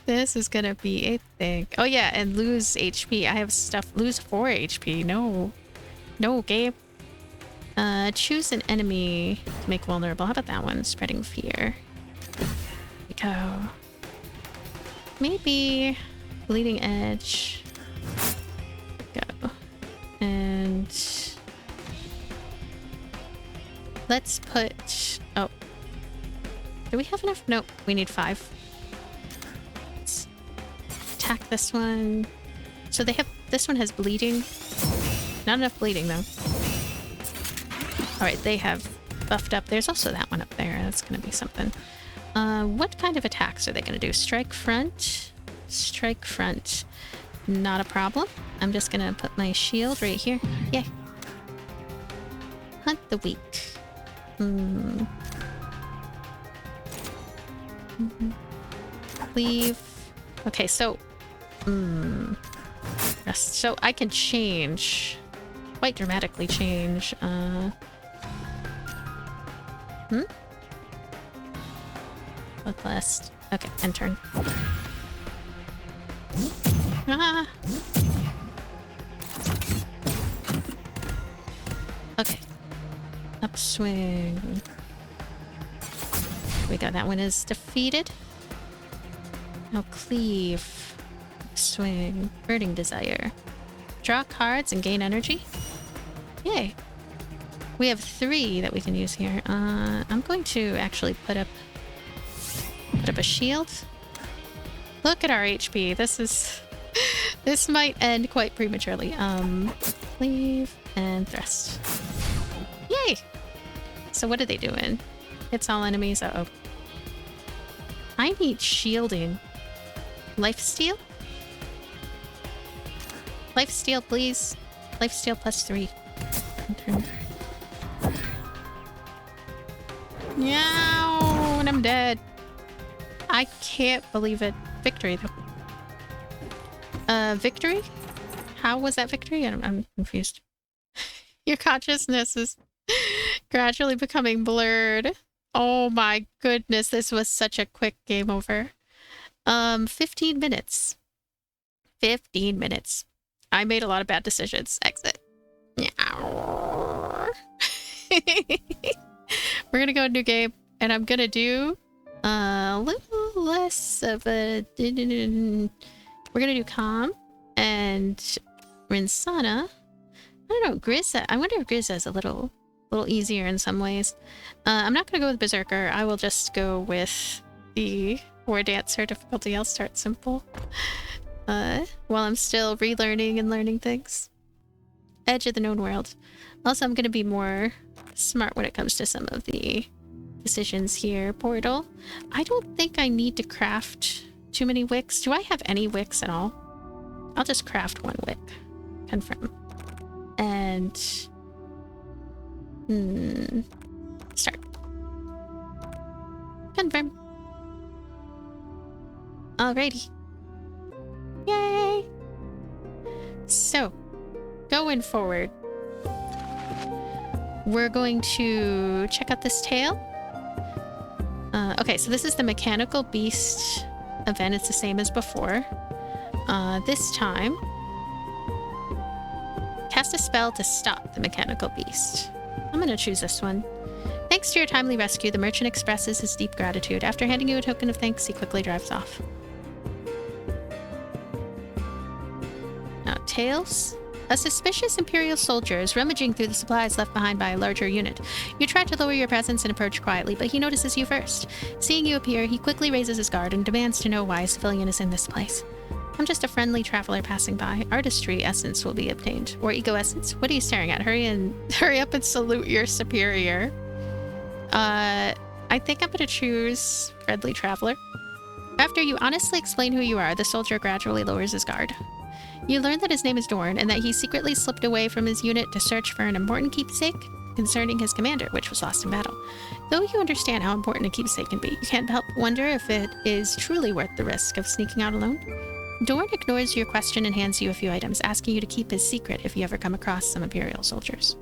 this is going to be a thing. Oh yeah, and lose HP. I have stuff. Lose 4 HP. No. No, game. Choose an enemy to make vulnerable. How about that one? Spreading fear. There we go. Maybe... Bleeding Edge. Go. And let's put... Oh. Do we have enough? Nope. We need 5. Let's attack this one. So they have... This one has bleeding. Not enough bleeding, though. Alright, they have buffed up. There's also that one up there. That's going to be something. What kind of attacks are they going to do? Strike front... Strike front. Not a problem. I'm just gonna put my shield right here. Yay. Hunt the weak. Cleave. Okay, so... Rest. So I can change. Quite dramatically change. Bloodlust. Okay, end turn. Ah. Okay. Upswing. We go. That one is defeated. Now cleave. Upswing. Burning Desire. Draw cards and gain energy. Yay. We have 3 that we can use here. I'm going to actually put up a shield. Look at our HP. This is... this might end quite prematurely. Cleave and thrust. Yay! So what are they doing? Hits all enemies. Uh-oh. I need shielding. Lifesteal? Lifesteal, please. Lifesteal +3. Meow! And I'm dead. I can't believe it. Victory, though. Victory? How was that victory? I'm confused. Your consciousness is gradually becoming blurred. Oh my goodness, this was such a quick game over. 15 minutes. 15 minutes. I made a lot of bad decisions. Exit. We're gonna go a new game, and I'm gonna do a little less of a... We're gonna do Calm and Rinsana. I don't know, Grizza. I wonder if Grizza is a little easier in some ways. I'm not gonna go with Berserker. I will just go with the Wardancer difficulty. I'll start simple. While I'm still relearning and learning things. Edge of the known world. Also, I'm gonna be more smart when it comes to some of the decisions here. Portal. I don't think I need to craft too many wicks. Do I have any wicks at all? I'll just craft 1 wick. Confirm. And... start. Confirm. Alrighty. Yay! So, going forward, we're going to check out this tale. Okay, so this is the Mechanical Beast event. It's the same as before. This time, cast a spell to stop the Mechanical Beast. I'm gonna choose this one. Thank Thanks to your timely rescue, the merchant expresses his deep gratitude. After handing you a token of thanks, he quickly drives off. Now, Tails. A suspicious Imperial soldier is rummaging through the supplies left behind by a larger unit. You try to lower your presence and approach quietly, but he notices you first. Seeing you appear, he quickly raises his guard and demands to know why a civilian is in this place. I'm just a friendly traveler passing by. Artistry essence will be obtained. Or ego essence? What are you staring at? Hurry up and salute your superior. I think I'm gonna choose friendly traveler. After you honestly explain who you are, the soldier gradually lowers his guard. You learn that his name is Dorn, and that he secretly slipped away from his unit to search for an important keepsake concerning his commander, which was lost in battle. Though you understand how important a keepsake can be, you can't help but wonder if it is truly worth the risk of sneaking out alone. Dorn ignores your question and hands you a few items, asking you to keep his secret if you ever come across some Imperial soldiers.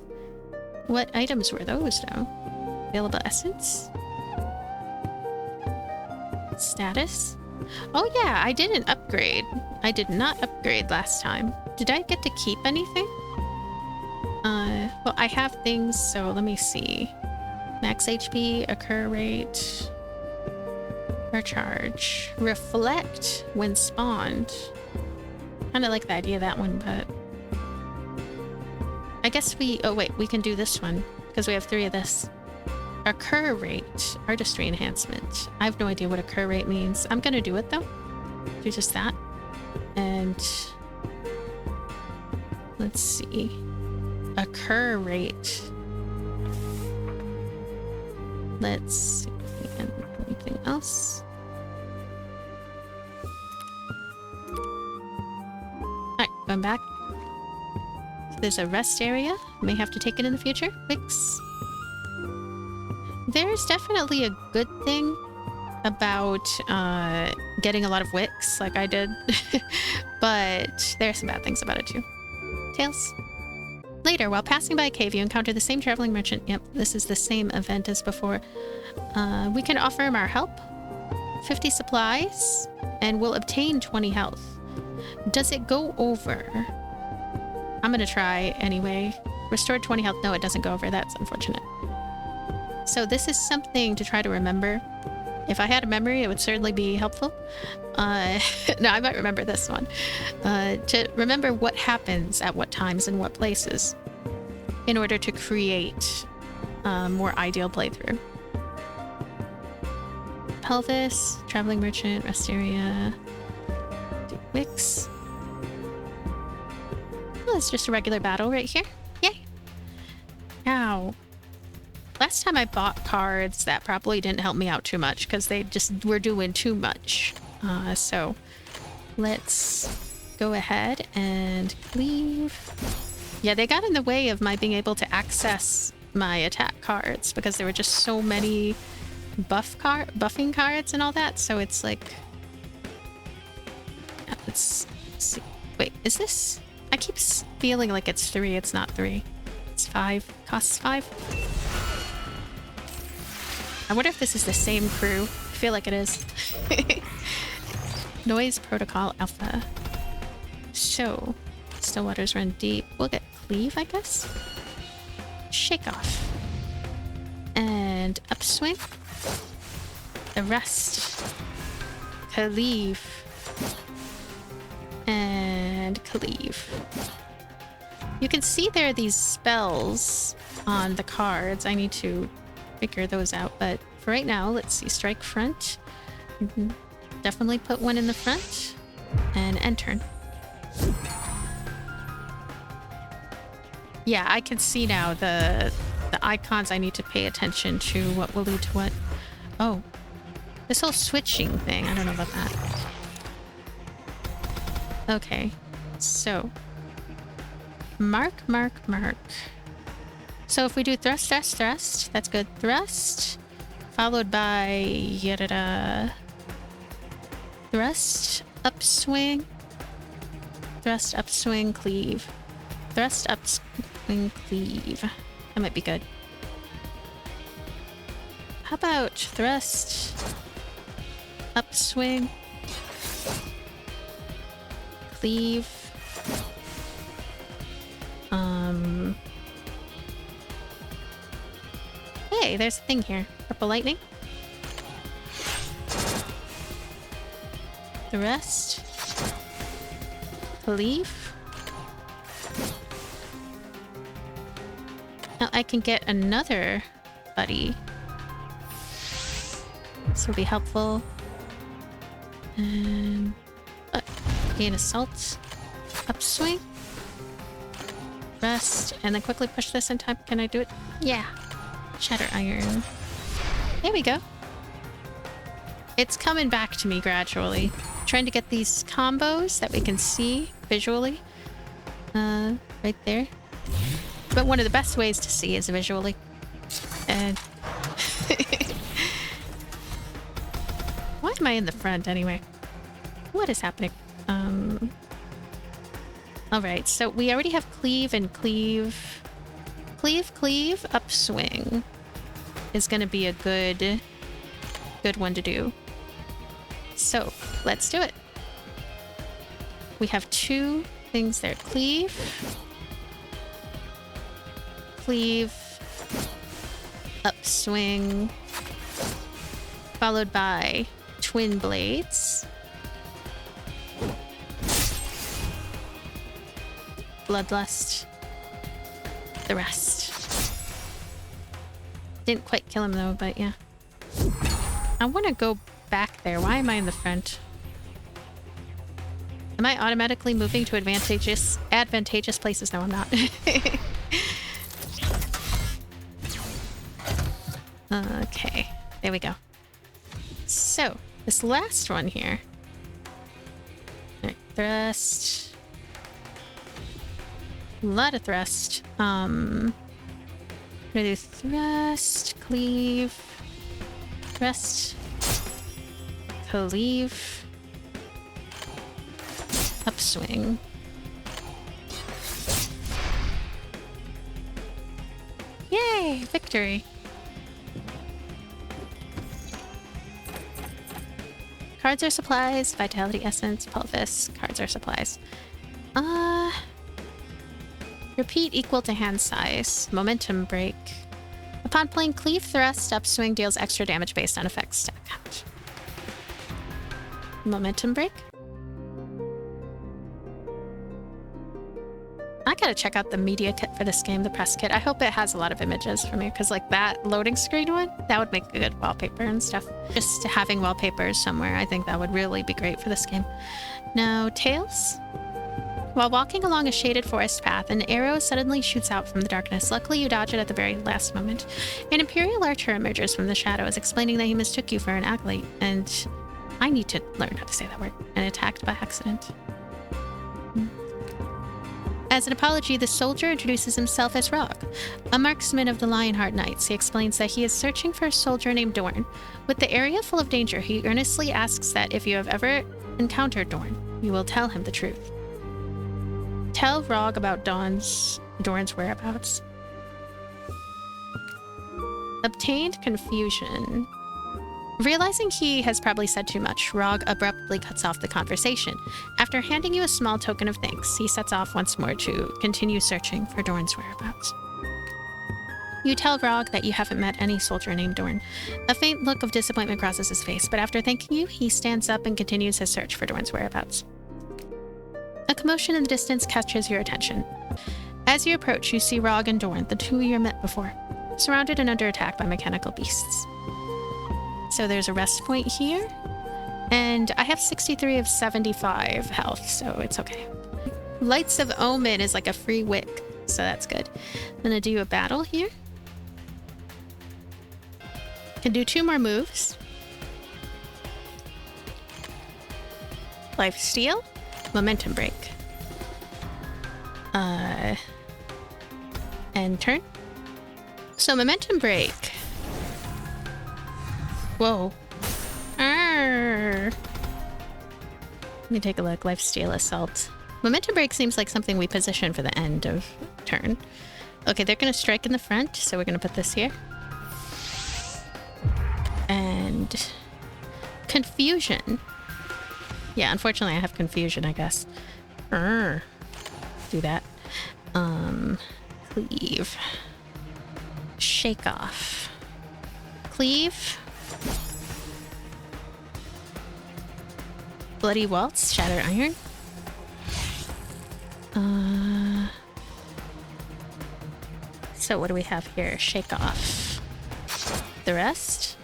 What items were those, though? Available essence? Status? Oh yeah, I didn't upgrade. I did not upgrade last time. Did I get to keep anything? Well, I have things, so let me see. Max HP, occur rate, recharge, reflect when spawned. Kind of like the idea of that one, but I guess oh wait, we can do this one because we have 3 of this. Occur rate, artistry enhancement. I have no idea what occur rate means. I'm gonna do it though. Do just that. And let's see. Occur rate. Let's see. Anything else? Alright, going back. So there's a rest area. May have to take it in the future. Wix. There's definitely a good thing about getting a lot of wicks like I did, but there are some bad things about it too. Tails. Later, while passing by a cave, you encounter the same traveling merchant. Yep, this is the same event as before. We can offer him our help, 50 supplies, and we'll obtain 20 health. Does it go over? I'm gonna try anyway. Restored 20 health. No, it doesn't go over. That's unfortunate. So this is something to try to remember. If I had a memory, it would certainly be helpful. No, I might remember this one. To remember what happens at what times and what places in order to create a more ideal playthrough. Pelvis, traveling merchant, rest area, do Wix. Oh, it's just a regular battle right here. Yay! Now, last time I bought cards, that probably didn't help me out too much because they just were doing too much. So let's go ahead and cleave. Yeah, they got in the way of my being able to access my attack cards because there were just so many buffing cards and all that. So it's like, let's see. Wait, is this? I keep feeling like it's 3. It's not 3. It's 5. Costs 5. I wonder if this is the same crew. I feel like it is. Noise Protocol Alpha. So, still waters run deep. We'll get cleave, I guess. Shake off. And upswing. Arrest. Cleave. And cleave. You can see there are these spells on the cards. I need to figure those out, but for right now, let's see. Strike front. Definitely put one in the front. And end turn. Yeah, I can see now the icons. I need to pay attention to what will lead to what. Oh, this whole switching thing. I don't know about that. Okay, so mark. So if we do thrust, that's good. Thrust, followed by thrust, upswing, thrust, upswing, cleave. Thrust, upswing, cleave. That might be good. How about thrust, upswing, cleave. hey, there's a thing here. Purple lightning. The rest. Leaf. Now I can get another buddy. This will be helpful. And gain assault. Upswing. Rest. And then quickly push this in time. Can I do it? Yeah. Shatter iron. There we go. It's coming back to me gradually. Trying to get these combos that we can see visually. Right there. But one of the best ways to see is visually. And why am I in the front anyway? What is happening? Alright, so we already have cleave and cleave. Cleave, upswing is gonna be a good one to do. So, let's do it. We have two things there. Cleave, upswing, followed by twin blades, bloodlust, the rest. Didn't quite kill him though, but yeah. I want to go back there. Why am I in the front? Am I automatically moving to advantageous places? No, I'm not. Okay, there we go. So, this last one here. All right, thrust. A lot of thrust. I'm gonna do thrust, cleave, thrust, cleave, upswing. Yay! Victory! Cards are supplies, vitality essence, pelvis. Cards are supplies. Repeat equal to hand size. Momentum break. Upon playing cleave, thrust, upswing deals extra damage based on effect stat count. Momentum break. I gotta check out the media kit for this game, the press kit. I hope it has a lot of images for me, because like that loading screen one, that would make a good wallpaper and stuff. Just having wallpapers somewhere, I think that would really be great for this game. Now, tails. While walking along a shaded forest path, an arrow suddenly shoots out from the darkness. Luckily, you dodge it at the very last moment. An Imperial archer emerges from the shadows, explaining that he mistook you for an acolyte, and I need to learn how to say that word, and attacked by accident. As an apology, the soldier introduces himself as Rogue, a marksman of the Lionheart Knights. He explains that he is searching for a soldier named Dorn. With the area full of danger, he earnestly asks that if you have ever encountered Dorn, you will tell him the truth. Tell Rogue about Dorn's whereabouts. Obtained confusion. Realizing he has probably said too much, Rogue abruptly cuts off the conversation. After handing you a small token of thanks, he sets off once more to continue searching for Dorn's whereabouts. You tell Rogue that you haven't met any soldier named Dorn. A faint look of disappointment crosses his face, but after thanking you, he stands up and continues his search for Dorn's whereabouts. A commotion in the distance catches your attention. As you approach, you see Rogue and Dorn, the two you met before, surrounded and under attack by mechanical beasts. So there's a rest point here, and I have 63 of 75 health, so it's okay. Lights of Omen is like a free wick, so that's good. I'm gonna do a battle here. Can do 2 more moves. Lifesteal, momentum break. And turn. So momentum break. Whoa. Arr. Let me take a look. Lifesteal assault. Momentum break seems like something we position for the end of turn. Okay, they're going to strike in the front, so we're going to put this here. And confusion. Yeah, unfortunately I have confusion, I guess. Do that. Cleave. Shake off. Cleave. Bloody Waltz, Shattered Iron. So what do we have here? Shake Off. The rest.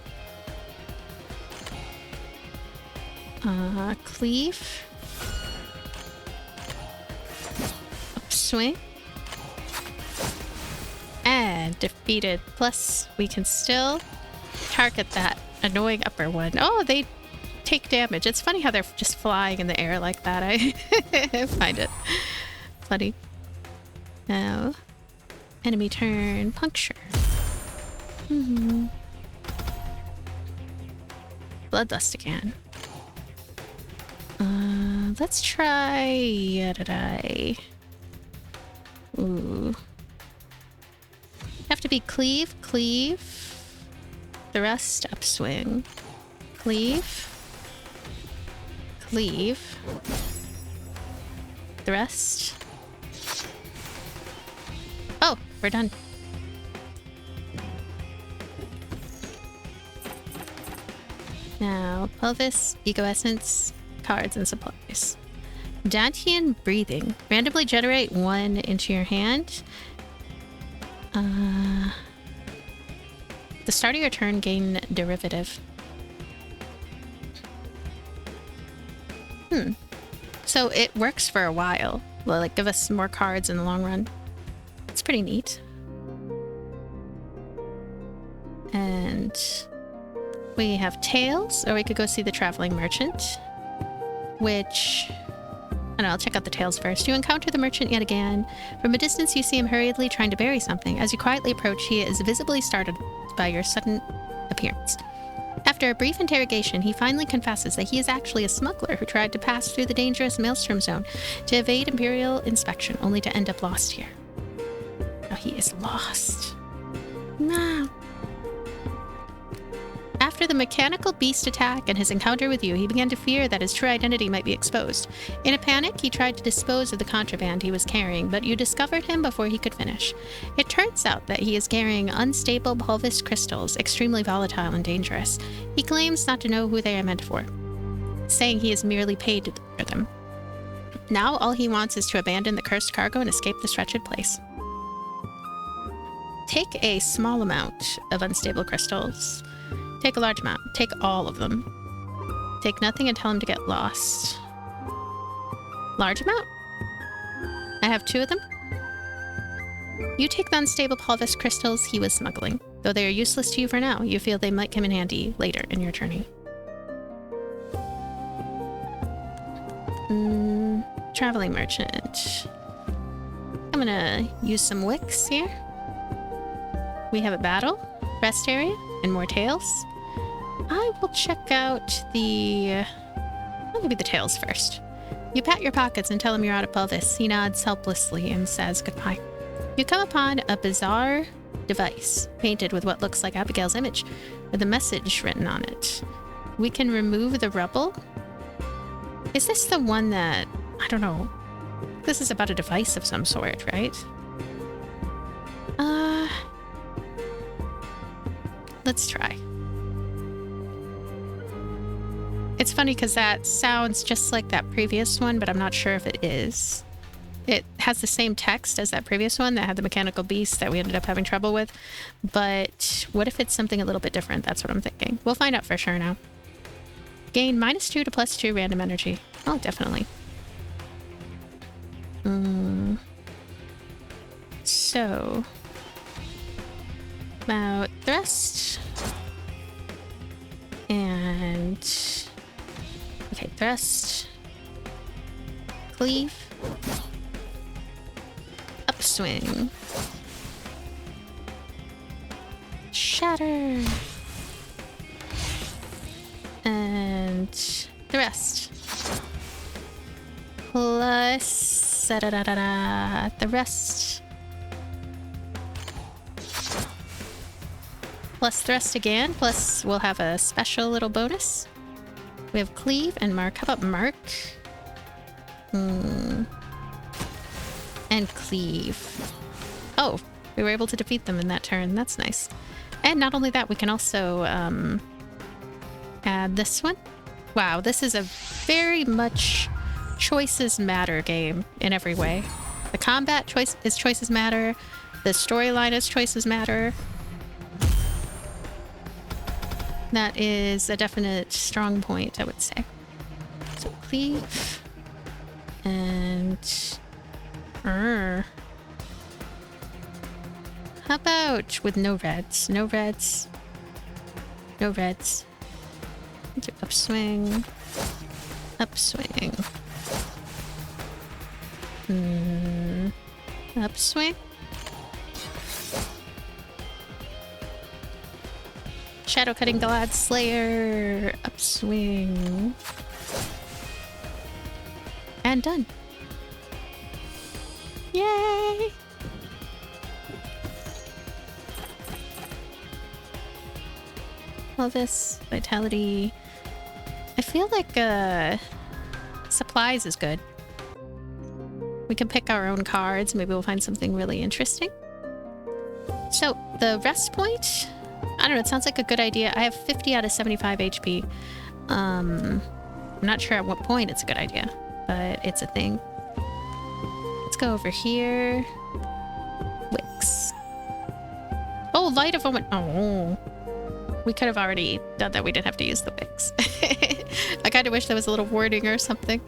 Cleave. Upswing. And defeated. Plus, we can still target that annoying upper one. Oh, they take damage. It's funny how they're just flying in the air like that. I find it funny. Now, enemy turn, puncture. Bloodlust again. Let's try Yadadai. Ooh. Have to be cleave, cleave. The rest, upswing. Cleave. Cleave. The rest. Oh, we're done. Now, pelvis, ego essence, cards, and supplies. Dantian breathing. Randomly generate one into your hand. The start of your turn, gain derivative. So it works for a while. Will like give us more cards in the long run. It's pretty neat. And we have Tails, or we could go see the Traveling Merchant, which... I don't know, I'll check out the Tails first. You encounter the merchant yet again. From a distance, you see him hurriedly trying to bury something. As you quietly approach, he is visibly startled by your sudden appearance. After a brief interrogation, he finally confesses that he is actually a smuggler who tried to pass through the dangerous Maelstrom Zone to evade Imperial inspection, only to end up lost here. Now he is lost. No. After the mechanical beast attack and his encounter with you, he began to fear that his true identity might be exposed. In a panic, he tried to dispose of the contraband he was carrying, but you discovered him before he could finish. It turns out that he is carrying unstable pulvis crystals, extremely volatile and dangerous. He claims not to know who they are meant for, saying he is merely paid to deliver them. Now all he wants is to abandon the cursed cargo and escape this wretched place. Take a small amount of unstable crystals. Take a large amount. Take all of them. Take nothing and tell him to get lost. Large amount? I have 2 of them. You take the unstable pulvis crystals he was smuggling. Though they are useless to you for now, you feel they might come in handy later in your journey. Traveling Merchant. I'm gonna use some wicks here. We have a battle, rest area, and more Tails. I will check out the... I'll give you the Tails first. You pat your pockets and tell him you're out of pelvis. He nods helplessly and says goodbye. You come upon a bizarre device painted with what looks like Abigail's image, with a message written on it. We can remove the rubble? Is this the one that... I don't know. This is about a device of some sort, right? Let's try. It's funny because that sounds just like that previous one, but I'm not sure if it is. It has the same text as that previous one that had the mechanical beast that we ended up having trouble with. But what if it's something a little bit different? That's what I'm thinking. We'll find out for sure now. Gain -2 to +2 random energy. Oh, definitely. So... about thrust. And... okay, thrust. Cleave. Upswing. Shatter. And the rest. Plus the rest. Plus thrust again, plus we'll have a special little bonus. We have cleave and mark. How about mark? And cleave. Oh, we were able to defeat them in that turn. That's nice. And not only that, we can also add this one. Wow, this is a very much choices matter game in every way. The combat choices matter. The storyline is choices matter. That is a definite strong point, I would say. So cleave. And... How about with no reds? No reds. No reds. Do upswing. Upswing. Upswing. Shadow Cutting God Slayer. Upswing. And done. Yay! All this vitality. I feel like supplies is good. We can pick our own cards. Maybe we'll find something really interesting. So the rest point, I don't know, it sounds like a good idea. I have 50 out of 75 HP. I'm not sure at what point it's a good idea, but it's a thing. Let's go over here. Wicks. Oh, Light of Moment. Oh. We could have already done that. We didn't have to use the wicks. I kind of wish there was a little wording or something.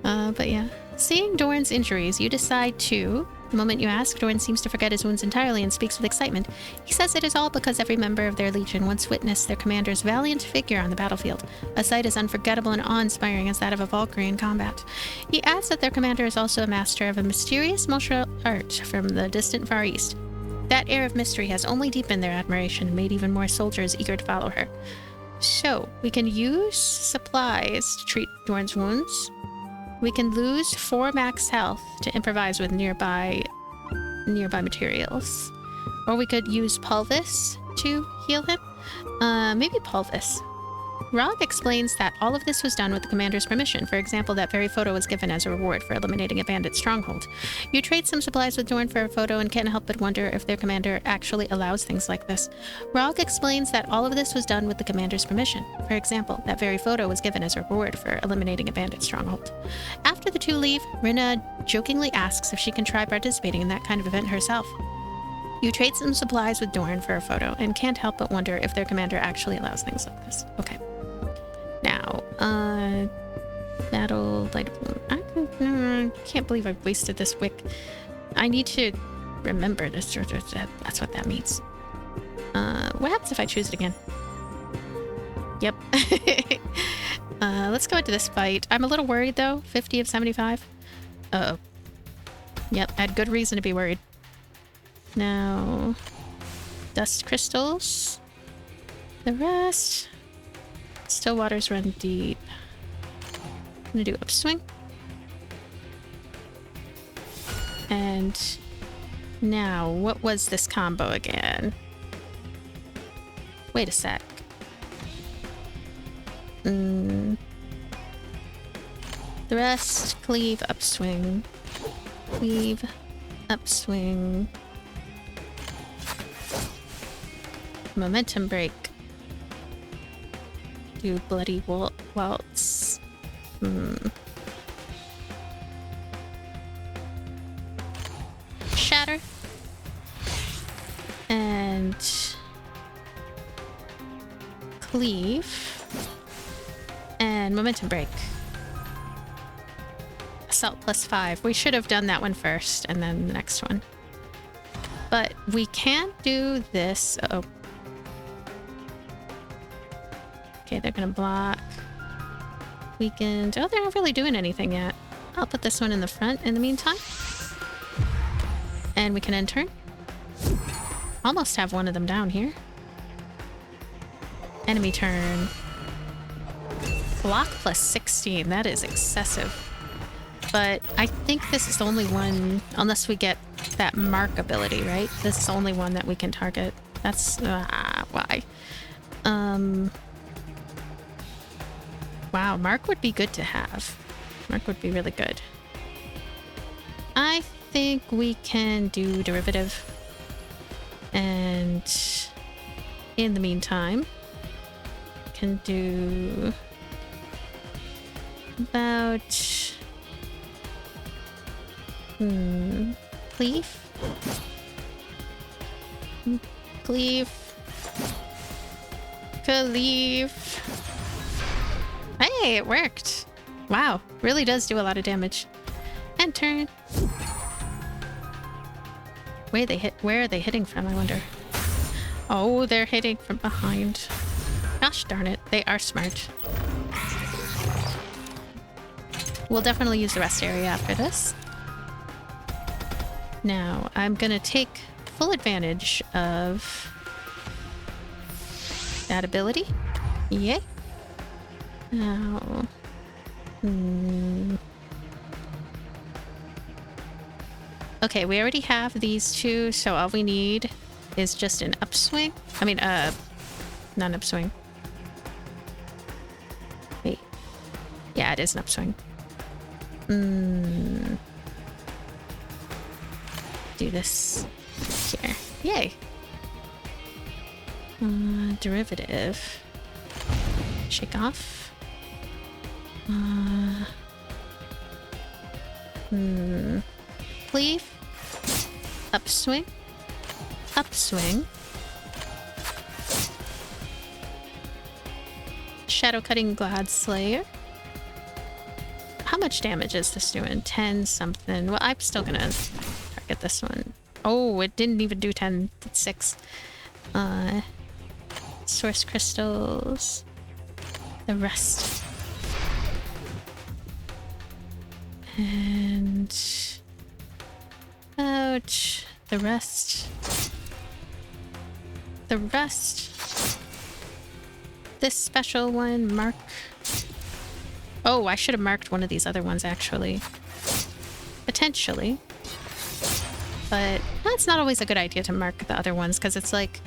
But yeah. Seeing Dorn's injuries, you decide to... The moment you ask, Dorn seems to forget his wounds entirely and speaks with excitement. He says it is all because every member of their legion once witnessed their commander's valiant figure on the battlefield, a sight as unforgettable and awe-inspiring as that of a Valkyrie in combat. He adds that their commander is also a master of a mysterious martial art from the distant Far East. That air of mystery has only deepened their admiration and made even more soldiers eager to follow her. So, we can use supplies to treat Dorn's wounds. We can lose 4 max health to improvise with nearby materials. Or we could use Pulvis to heal him. Maybe Pulvis. Rog explains that all of this was done with the commander's permission. For example, that very photo was given as a reward for eliminating a bandit stronghold. You trade some supplies with Dorn for a photo and can't help but wonder if their commander actually allows things like this. Rog explains that all of this was done with the commander's permission. For example, that very photo was given as a reward for eliminating a bandit stronghold. After the two leave, Rinna jokingly asks if she can try participating in that kind of event herself. You trade some supplies with Dorn for a photo and can't help but wonder if their commander actually allows things like this. Okay. Now, battle light. I can't believe I wasted this wick. I need to remember this. That's what that means. What happens if I choose it again? Yep. Let's go into this fight. I'm a little worried though. 50 of 75. Uh-oh. Yep, I had good reason to be worried. Now, dust crystals. The rest. Still waters run deep. I'm gonna do upswing. And now, what was this combo again? Wait a sec. The rest, cleave, upswing. Cleave, upswing. Momentum break. Do bloody waltz. Shatter. And cleave. And momentum break. Assault +5. We should have done that one first and then the next one. But we can't do this. Uh-oh. Okay, they're gonna block. Weakened. Oh, they're not really doing anything yet. I'll put this one in the front in the meantime. And we can end turn. Almost have one of them down here. Enemy turn. Block +16. That is excessive. But I think this is the only one, unless we get that mark ability, right? This is the only one that we can target. That's why. Wow, mark would be good to have. Mark would be really good. I think we can do derivative. And In the meantime, can do about cleave. Cleave. Hey, it worked. Wow, really does do a lot of damage. And turn. Where are they hitting from, I wonder? Oh, they're hitting from behind. Gosh darn it, they are smart. We'll definitely use the rest area after this. Now, I'm gonna take full advantage of that ability. Yay. Now... Okay, we already have these two, so all we need is just an upswing. I mean, not an upswing. Wait. Yeah, it is an upswing. Do this here. Yay. Derivative. Shake off. Cleave. Upswing. Upswing. Shadow Cutting Glad Slayer. How much damage is this doing? 10 something. Well, I'm still gonna target this one. Oh, it didn't even do 10. It's 6. Source crystals. The rest. And... ouch. The rest. The rest. This special one, mark. Oh, I should have marked one of these other ones, actually. Potentially. But that's not always a good idea to mark the other ones, because it's like,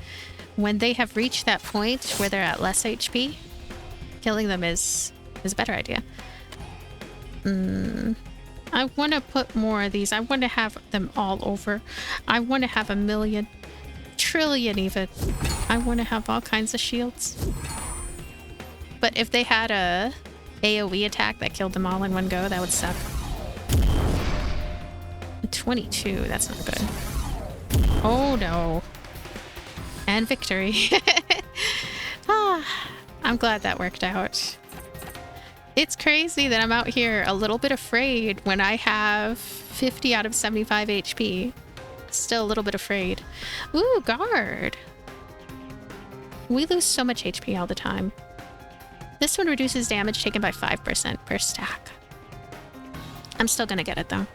when they have reached that point where they're at less HP, killing them is a better idea. I want to put more of these. I want to have them all over. I want to have 1,000,000, trillion even. I want to have all kinds of shields. But if they had a AoE attack that killed them all in one go, that would suck. 22, that's not good. Oh no. And victory. I'm glad that worked out. It's crazy that I'm out here a little bit afraid when I have 50 out of 75 HP. Still a little bit afraid. Ooh, guard. We lose so much HP all the time. This one reduces damage taken by 5% per stack. I'm still gonna get it though.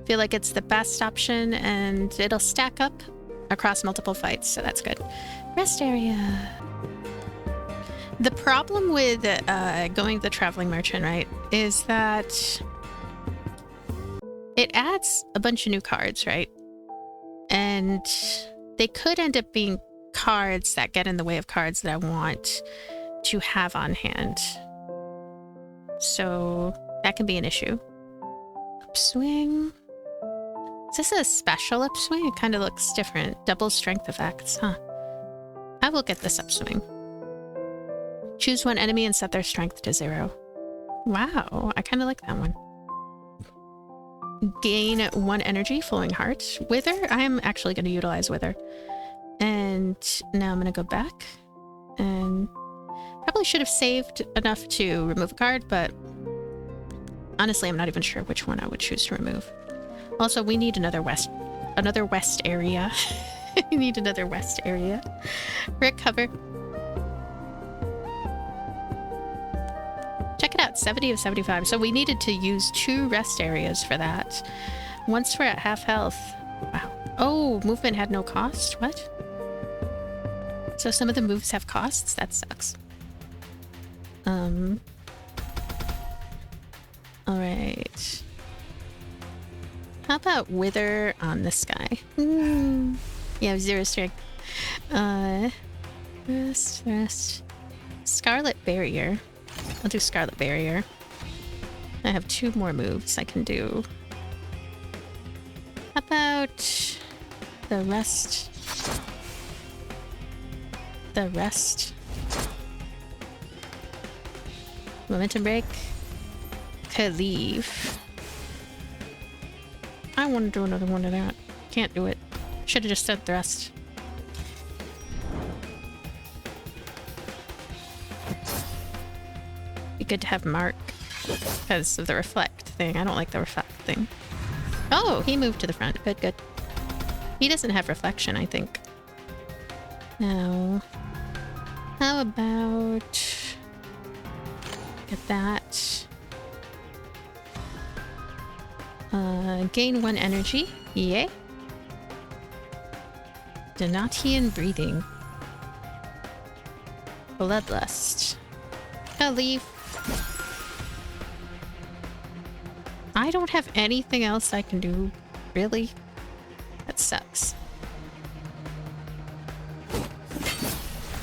Feel like it's the best option and it'll stack up across multiple fights, so that's good. Rest area. The problem with going the Traveling Merchant, right, is that it adds a bunch of new cards, right? And they could end up being cards that get in the way of cards that I want to have on hand. So that can be an issue. Upswing. Is this a special upswing? It kind of looks different. Double strength effects, huh? I will get this upswing. Choose one enemy and set their strength to 0. Wow, I kind of like that one. Gain 1 energy, Flowing Heart. Wither, I am actually going to utilize Wither. And now I'm going to go back. And probably should have saved enough to remove a card, but honestly, I'm not even sure which one I would choose to remove. Also, we need another west area. We need another west area. Recover. Check it out, 70 of 75. So we needed to use 2 rest areas for that. Once we're at half health. Wow. Oh, movement had no cost? What? So some of the moves have costs? That sucks. Alright. How about Wither on this guy? Yeah, 0 strength. Rest. Scarlet Barrier. I'll do Scarlet Barrier. I have 2 more moves I can do. How about the rest? The rest. Momentum break. Cleave. I want to do another one of that. Can't do it. Should have just said thrust. Be good to have mark because of the reflect thing. I don't like the reflect thing. Oh, he moved to the front. Good, good. He doesn't have reflection, I think. Now, how about get that? Gain 1 energy. Yay. Donatian breathing. Bloodlust. I'll leave. I don't have anything else I can do. Really? That sucks.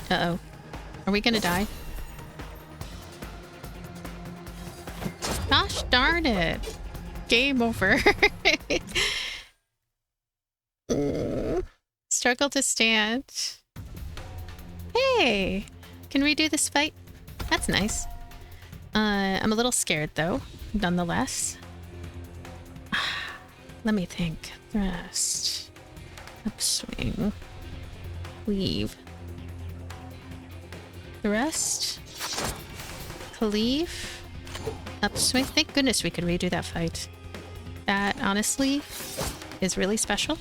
Uh-oh. Are we gonna die? Gosh darn it. Game over. Struggle to stand. Hey! Can we do this fight? That's nice. I'm a little scared though, nonetheless. Let me think. Thrust. Upswing. Cleave. Thrust. Cleave. Upswing. Thank goodness we could redo that fight. That, honestly, is really special.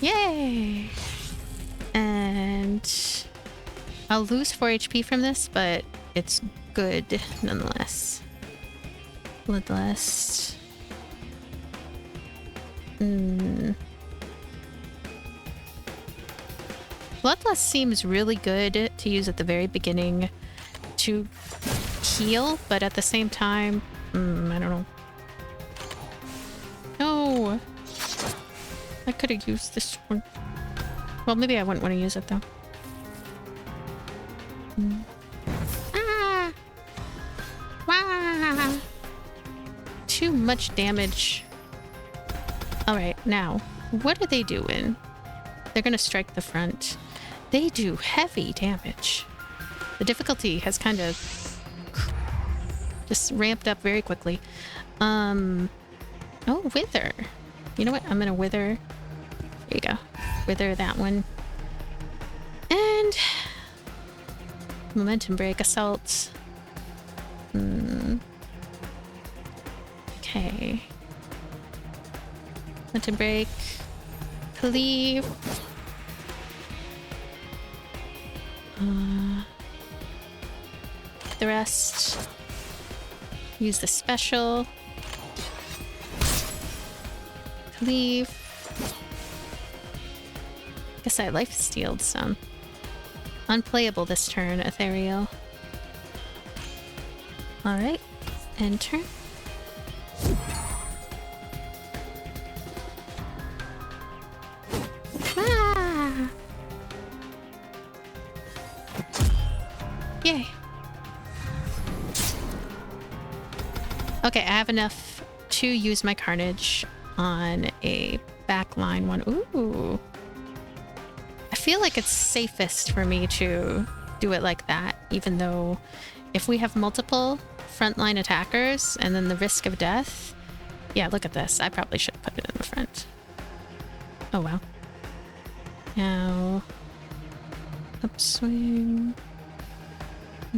Yay! And I'll lose 4 HP from this, but it's good nonetheless. Bloodlust. Bloodlust seems really good to use at the very beginning to heal, but at the same time, I don't know. No! I could have used this one. Well, maybe I wouldn't want to use it though. Ah! Wah! Too much damage. Alright, now, what are they doing? They're gonna strike the front. They do heavy damage. The difficulty has kind of just ramped up very quickly. Oh, wither. You know what? I'm gonna wither. There you go. Wither that one. And momentum break, assault. Okay. Momentum break. Cleave. The rest. Use the special. Cleave. Guess I life-stealed some. Unplayable this turn, Ethereal. Alright. End turn. Ah! Yay. Okay, I have enough to use my Carnage on a backline one. Ooh. I feel like it's safest for me to do it like that, even though if we have multiple frontline attackers and then the risk of death... Yeah, look at this. I probably should put it in the front. Oh, well. Now... Upswing... I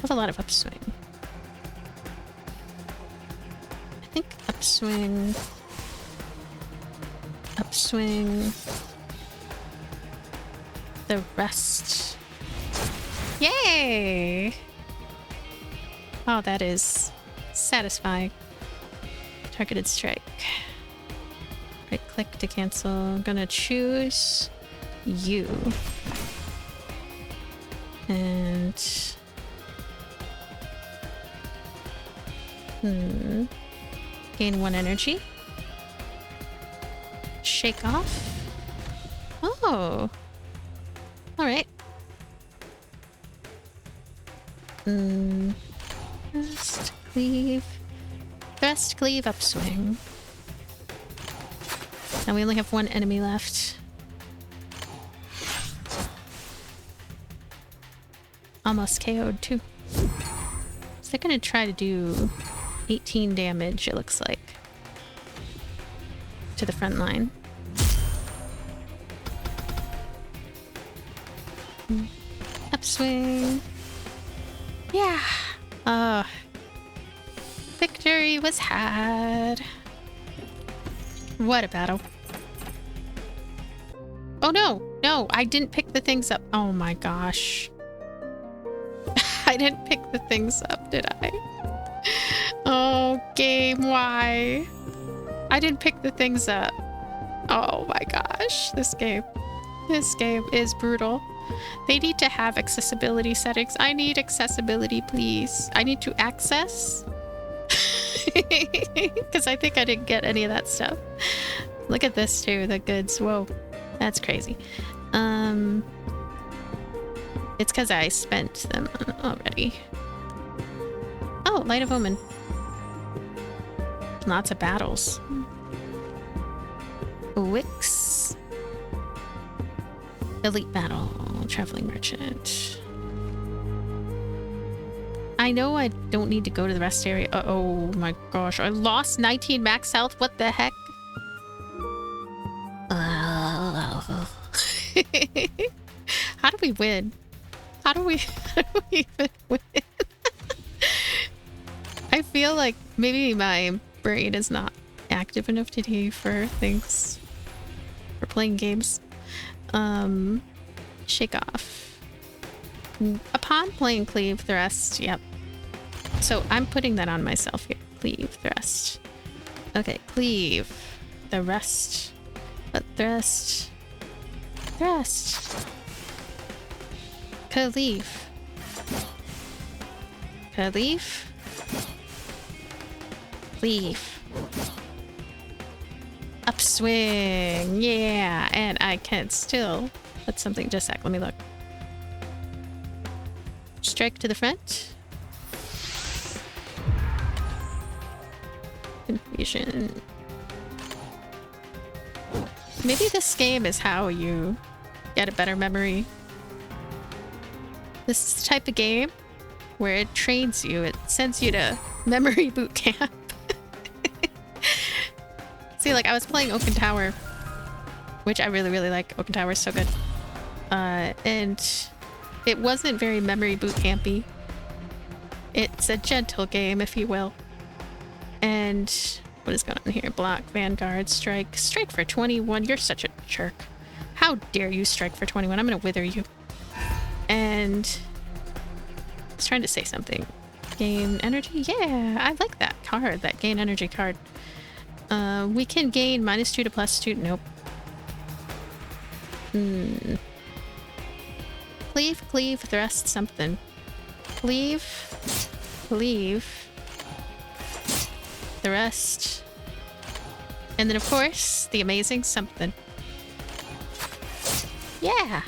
have a lot of upswing. I think upswing... Upswing... The rest... Yay! Oh, that is satisfying. Targeted strike. Right click to cancel. I'm gonna choose you. And... Gain 1 energy. Shake off. Oh! Alright. Thrust, cleave. Thrust, cleave, upswing. Now we only have one enemy left. Almost KO'd too. So they're gonna try to do 18 damage, it looks like, to the front line. Upswing. Yeah. Victory was had. What a battle. Oh no, no, I didn't pick the things up. Oh my gosh. I didn't pick the things up, did I? Oh, game, why? I didn't pick the things up. Oh my gosh, this game is brutal. They need to have accessibility settings. I need accessibility, please. I need to access. Because I think I didn't get any of that stuff. Look at this too, the goods. Whoa, that's crazy. It's because I spent them already. Oh, Light of Omen. Lots of battles. Wix. Elite Battle. Traveling Merchant. I know I don't need to go to the rest area. Oh my gosh. I lost 19 max health. What the heck? How do we win? How do we even win? I feel like maybe my brain is not active enough today for things. For playing games. Shake off. Upon playing Cleave Thrust, yep. So I'm putting that on myself here. Cleave Thrust. Okay, Cleave. The rest. But Thrust. Thrust. Cleave. Cleave. Cleave. Upswing. Yeah, and I can still put something. Just a sec, let me look. Strike to the front. Confusion. Maybe this game is how you get a better memory. This is the type of game where it trains you. It sends you to memory boot camp. See, like I was playing Oaken Tower, which I really, really like. Oaken Tower is so good. And it wasn't very memory boot campy. It's a gentle game, if you will. And what is going on here? Block, Vanguard, strike. Strike for 21. You're such a jerk. How dare you strike for 21? I'm gonna wither you. And I was trying to say something. Gain energy? Yeah, I like that card, that gain energy card. We can gain -2 to +2. Nope. Cleave, cleave, thrust, something. Cleave, cleave, thrust. And then, of course, the amazing something. Yeah!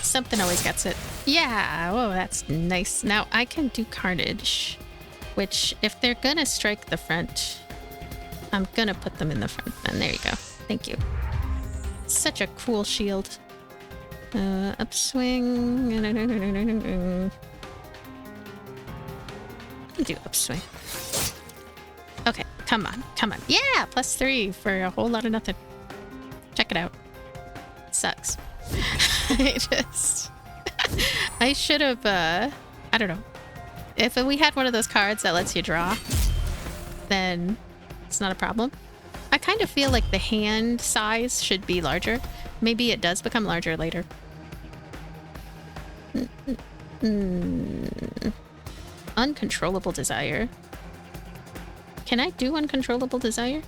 Something always gets it. Yeah! Oh, that's nice. Now, I can do Carnage, which, if they're gonna strike the front, I'm gonna put them in the front. And there you go. Thank you. Such a cool shield. Upswing. Do upswing. Okay, come on, come on. Yeah, +3 for a whole lot of nothing. Check it out. It sucks. I should have, I don't know. If we had one of those cards that lets you draw, then it's not a problem. I kind of feel like the hand size should be larger. Maybe it does become larger later. Uncontrollable desire. Can I do uncontrollable desire?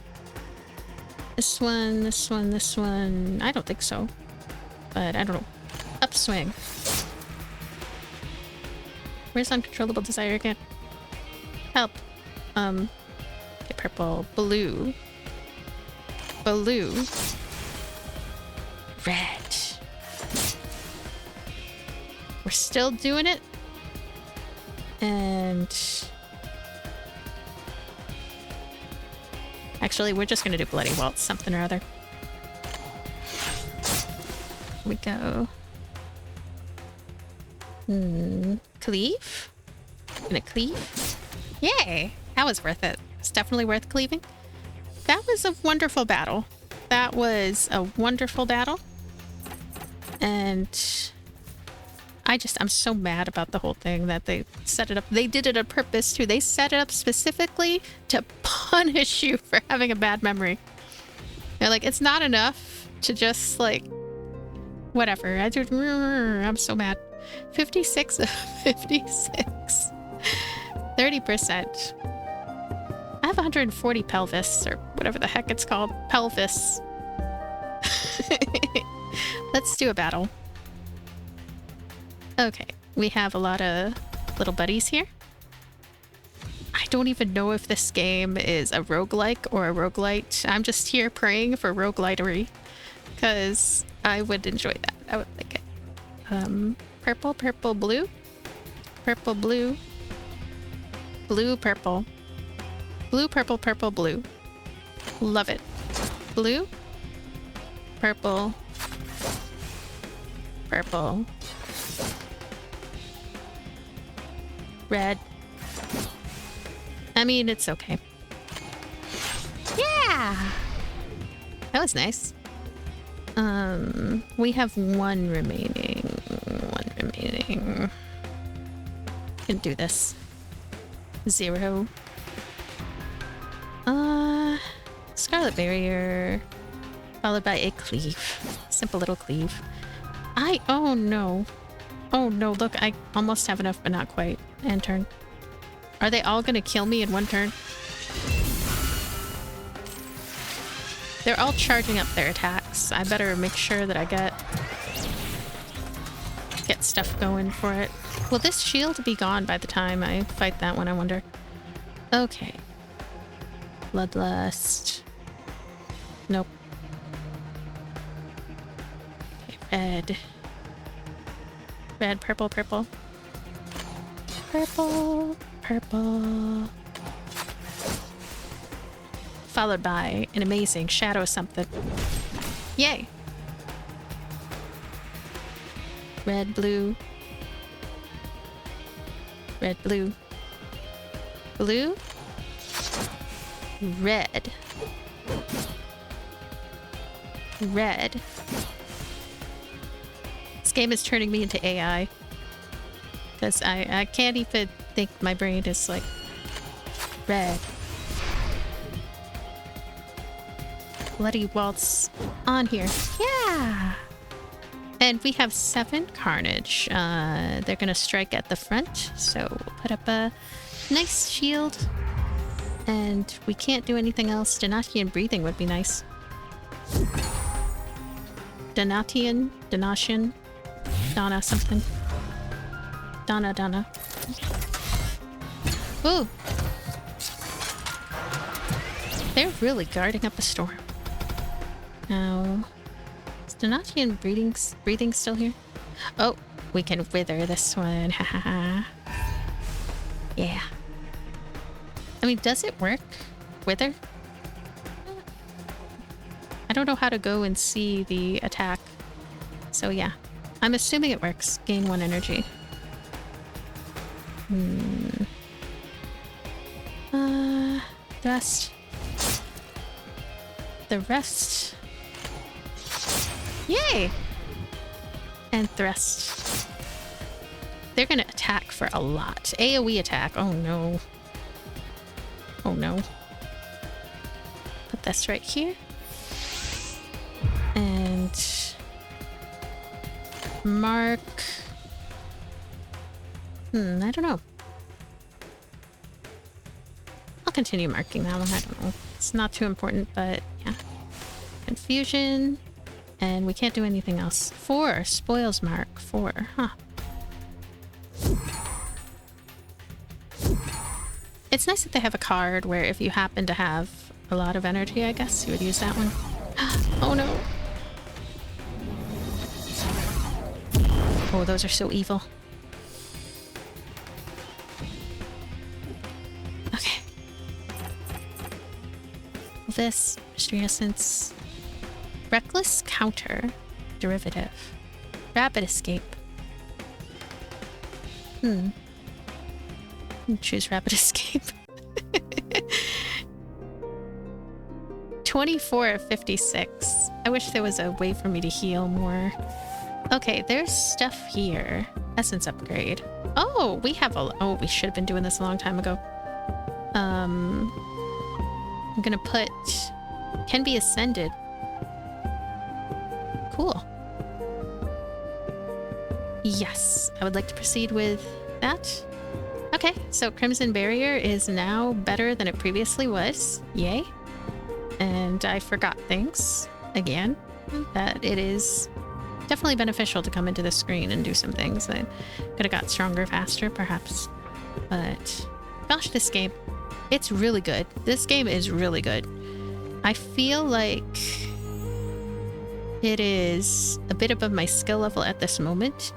This one, this one, this one. I don't think so. But I don't know. Upswing. Where's uncontrollable desire again? Help. Okay, purple. Blue. Blue. Red. We're still doing it. And Actually, we're just gonna do Bloody Waltz, something or other. Here we go. Cleave? Gonna cleave? Yay! That was worth it. It's definitely worth cleaving. That was a wonderful battle. That was a wonderful battle. And I'm so mad about the whole thing that they set it up. They did it on purpose too. They set it up specifically to punish you for having a bad memory. They're like, it's not enough to just like, whatever. I'm so mad. 56 of 56. 30%. I have 140 pelvis, or whatever the heck it's called. Pelvis. Let's do a battle. Okay, we have a lot of little buddies here. I don't even know if this game is a roguelike or a roguelite. I'm just here praying for roguelitery, because I would enjoy that. I would like it. Purple, purple, blue. Purple, blue. Blue, purple. Blue, purple, purple, blue. Love it. Blue. Purple. Purple. Red. I mean, it's okay. Yeah! That was nice. We have one remaining. Can do this. 0. Scarlet Barrier. Followed by a cleave. Simple little cleave. Oh no. Oh no, look, I almost have enough, but not quite. And turn. Are they all gonna kill me in one turn? They're all charging up their attacks. I better make sure that I get stuff going for it. Will this shield be gone by the time I fight that one, I wonder? Okay. Bloodlust. Nope. Okay, red. Red, purple, purple. Purple, purple. Followed by an amazing shadow something. Yay! Red, blue. Red, blue. Blue. Red. Red. This game is turning me into AI. Because I can't even think my brain is like red. Bloody Waltz on here. Yeah! And we have 7 Carnage. They're gonna strike at the front, so we'll put up a nice shield. And we can't do anything else. Donatian breathing would be nice. Donatian? Donna something. Donna. Ooh! They're really guarding up a storm. Now... is Donatian breathing still here? Oh, we can wither this one. Haha. Yeah. I mean, does it work? Wither? I don't know how to go and see the attack. So yeah. I'm assuming it works. Gain 1 energy. The rest. Yay! And thrust. They're gonna attack for a lot. AoE attack. Oh no. Oh no. Put this right here. And mark. I don't know. I'll continue marking that one. I don't know. It's not too important, but yeah. Confusion. And we can't do anything else. 4. Spoils mark. 4. Huh. It's nice that they have a card where if you happen to have a lot of energy, I guess, you would use that one. Oh no. Oh, those are so evil. Okay. this? Mystery Essence. Reckless Counter. Derivative. Rapid Escape. Choose Rapid Escape. 24 of 56. I wish there was a way for me to heal more. Okay, there's stuff here. Essence upgrade. Oh, we have a... Oh, we should have been doing this a long time ago. I'm gonna put... Can be ascended. Cool. Yes, I would like to proceed with that. Okay, so Crimson Barrier is now better than it previously was. Yay. And I forgot things, again, that it is definitely beneficial to come into the screen and do some things that could have got stronger faster, perhaps. But, gosh, this game, it's really good. This game is really good. I feel like it is a bit above my skill level at this moment,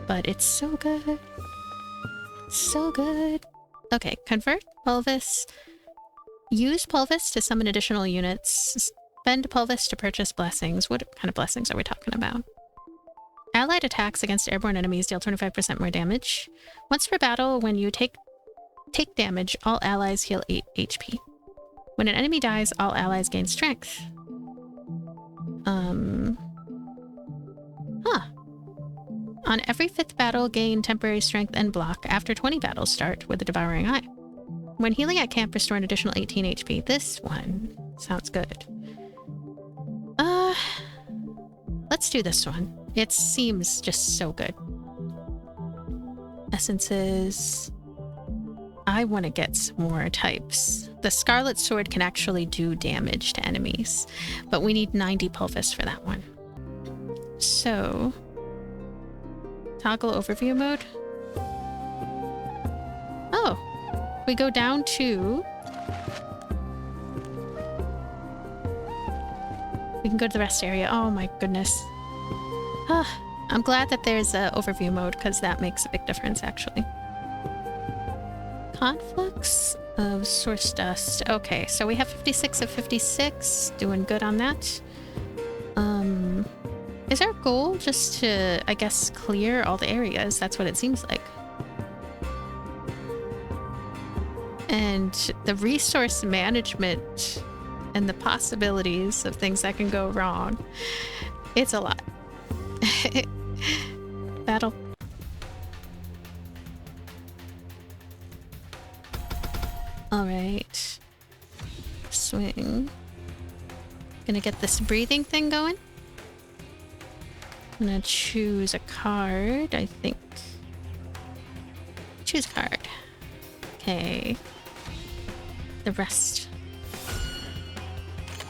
but it's so good. So good. Okay, convert Pulvis. Use Pulvis to summon additional units. Spend Pulvis to purchase blessings. What kind of blessings are we talking about? Allied attacks against airborne enemies deal 25% more damage. Once per battle, when you take damage, all allies heal 8 HP. When an enemy dies, all allies gain strength. On every 5th battle, gain temporary strength and block after 20 battles start with the Devouring Eye. When healing at camp, restore an additional 18 HP. This one sounds good. Let's do this one. It seems just so good. Essences. I want to get some more types. The Scarlet Sword can actually do damage to enemies, but we need 90 Pulvis for that one. So... Toggle overview mode. Oh, we go down to... We can go to the rest area. Oh my goodness. I'm glad that there's a overview mode because that makes a big difference actually. Conflux of Source Dust. Okay, so we have 56 of 56. Doing good on that. Is our goal just to, I guess, clear all the areas? That's what it seems like. And the resource management and the possibilities of things that can go wrong. It's a lot. Battle. Alright. Swing. Gonna get this breathing thing going. I'm gonna choose a card, I think. Choose card. Okay. The rest.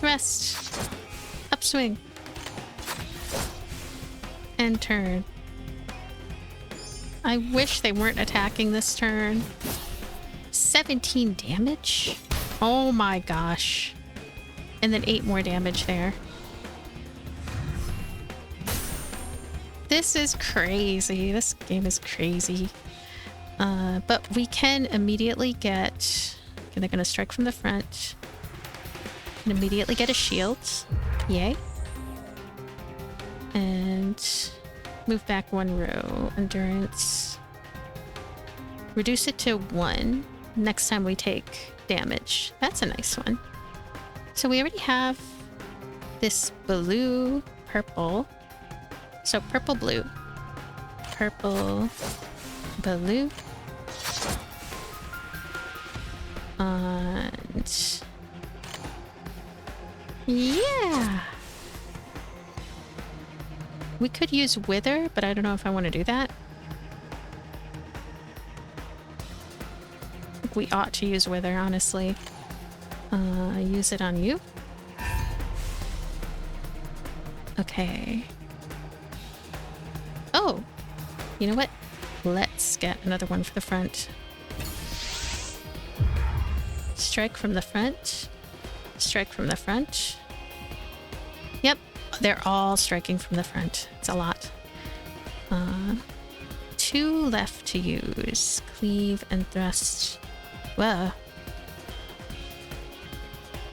Rest. Upswing. And turn. I wish they weren't attacking this turn. 17 damage? Oh my gosh. And then 8 more damage there. This is crazy. This game is crazy. But we can immediately get... Okay, they're gonna strike from the front. And immediately get a shield. Yay. And move back 1 row. Endurance. Reduce it to 1. Next time we take damage. That's a nice one. So we already have this blue, purple. So purple, blue. Purple, blue. And... yeah! We could use Wither, but I don't know if I want to do that. I think we ought to use Wither, honestly. Use it on you. Okay. Oh! You know what? Let's get another one for the front. Strike from the front. Strike from the front. Yep. They're all striking from the front. It's a lot. 2 left to use. Cleave and thrust. Whoa.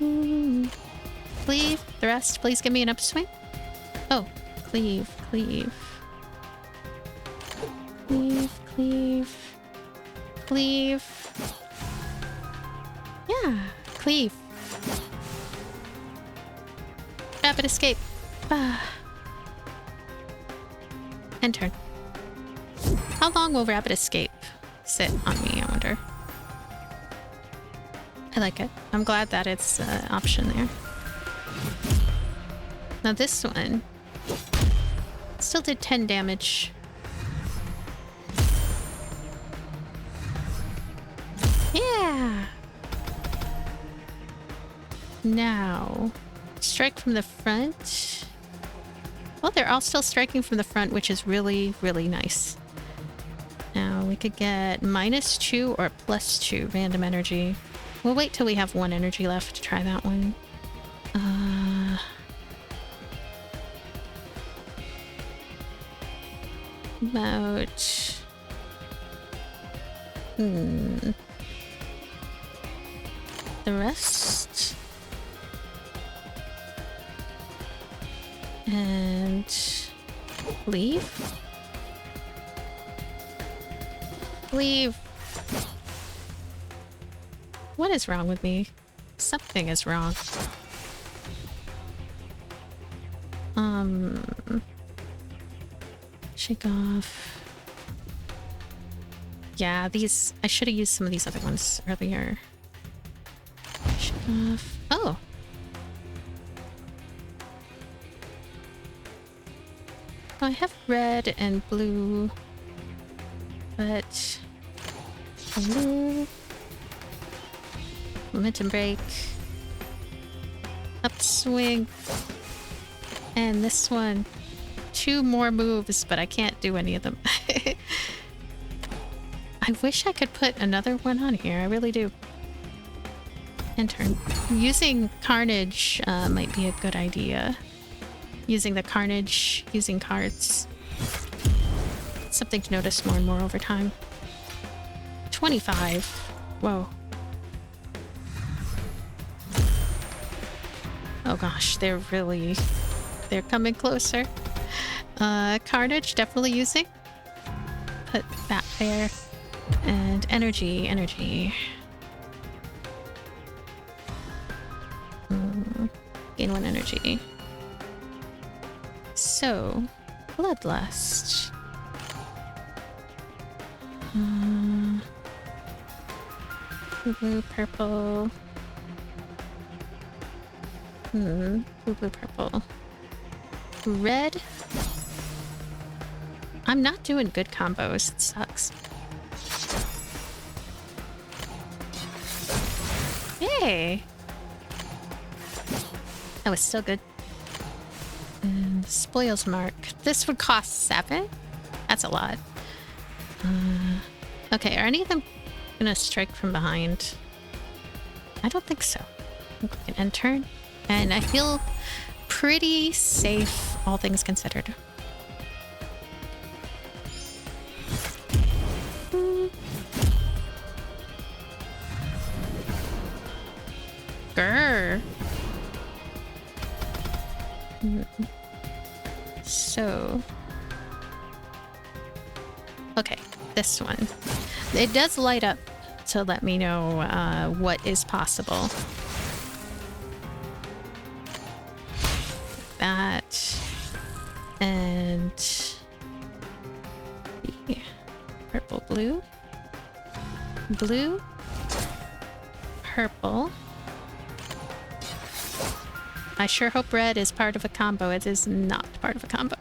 Cleave, thrust, please give me an upswing. Oh, cleave, cleave. Cleave, cleave. Cleave. Yeah, cleave. Rapid escape. Ah. End turn. How long will rapid escape sit on me, I wonder? I like it. I'm glad that it's an option there. Now this one still did 10 damage. Yeah! Now, strike from the front. Well, they're all still striking from the front, which is really, really nice. Now, we could get -2 or +2 random energy. We'll wait till we have 1 energy left to try that one. About... The rest... And... Leave? Leave! What is wrong with me? Something is wrong. Shake off. Yeah, these... I should have used some of these other ones earlier. Shake off. Oh! Oh, I have red and blue. But... Blue... Momentum break. Upswing. And this one. 2 more moves, but I can't do any of them. I wish I could put another one on here. I really do. End turn. Using Carnage might be a good idea. Using the Carnage, using cards. Something to notice more and more over time. 25. Whoa. Oh gosh, they're coming closer. Carnage, definitely using. Put that there. And energy. Gain 1 energy. So, Bloodlust. Blue, purple. Blue, purple. Red. I'm not doing good combos. It sucks. Yay! That was still good. And Spoils Mark. This would cost 7? That's a lot. Okay, are any of them gonna strike from behind? I don't think so. I think we can end turn. And I feel pretty safe, all things considered. Grr. So... Okay, this one. It does light up to let me know what is possible. That. And... Purple, blue. Blue. Purple. I sure hope red is part of a combo. It is not part of a combo.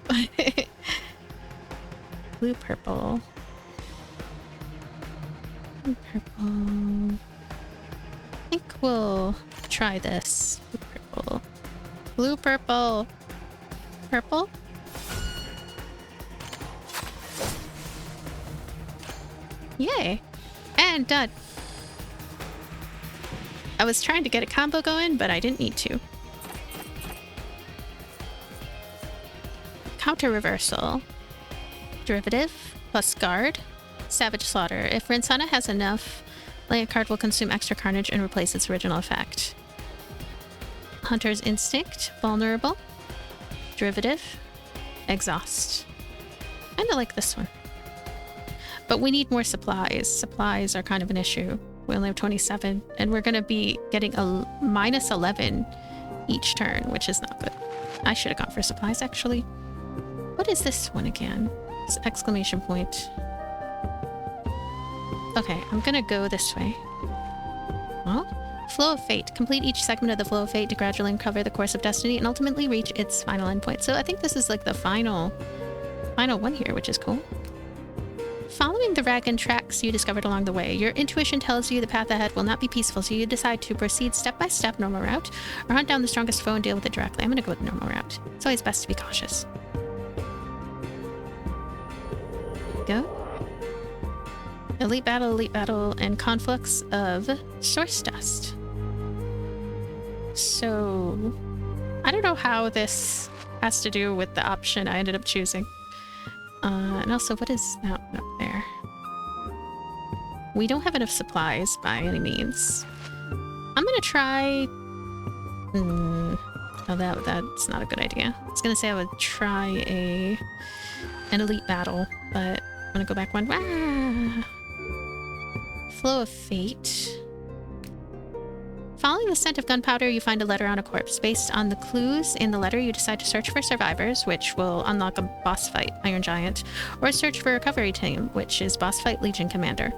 Blue, purple. Blue, purple. I think we'll try this. Blue, purple. Blue, purple. Purple? Yay! And done. I was trying to get a combo going, but I didn't need to. Counter reversal. Derivative plus guard. Savage Slaughter. If Rinsana has enough, play a card will consume extra carnage and replace its original effect. Hunter's Instinct, Vulnerable, Derivative, Exhaust. Kinda like this one. But we need more supplies. Supplies are kind of an issue. We only have 27, and we're gonna be getting a minus 11 each turn, which is not good. I should have gone for supplies, actually. What is this one again? It's exclamation point. Okay, I'm gonna go this way. Well, Flow of Fate. Complete each segment of the Flow of Fate to gradually uncover the course of destiny and ultimately reach its final endpoint. So I think this is like the final one here, which is cool. Following the Ragan tracks you discovered along the way, your intuition tells you the path ahead will not be peaceful, so you decide to proceed step by step normal route, or hunt down the strongest foe and deal with it directly. I'm gonna go with the normal route. It's always best to be cautious. Go. Elite Battle, and Conflux of Source Dust. So, I don't know how this has to do with the option I ended up choosing. And also, what is that up there? We don't have enough supplies by any means. I'm gonna try... oh, that's not a good idea. I was gonna say I would try an Elite Battle, but I'm gonna go back one. Ah! Flow of Fate. Following the scent of gunpowder, you find a letter on a corpse. Based on the clues in the letter, you decide to search for survivors, which will unlock a boss fight, Iron Giant, or search for a recovery team, which is boss fight, Legion Commander.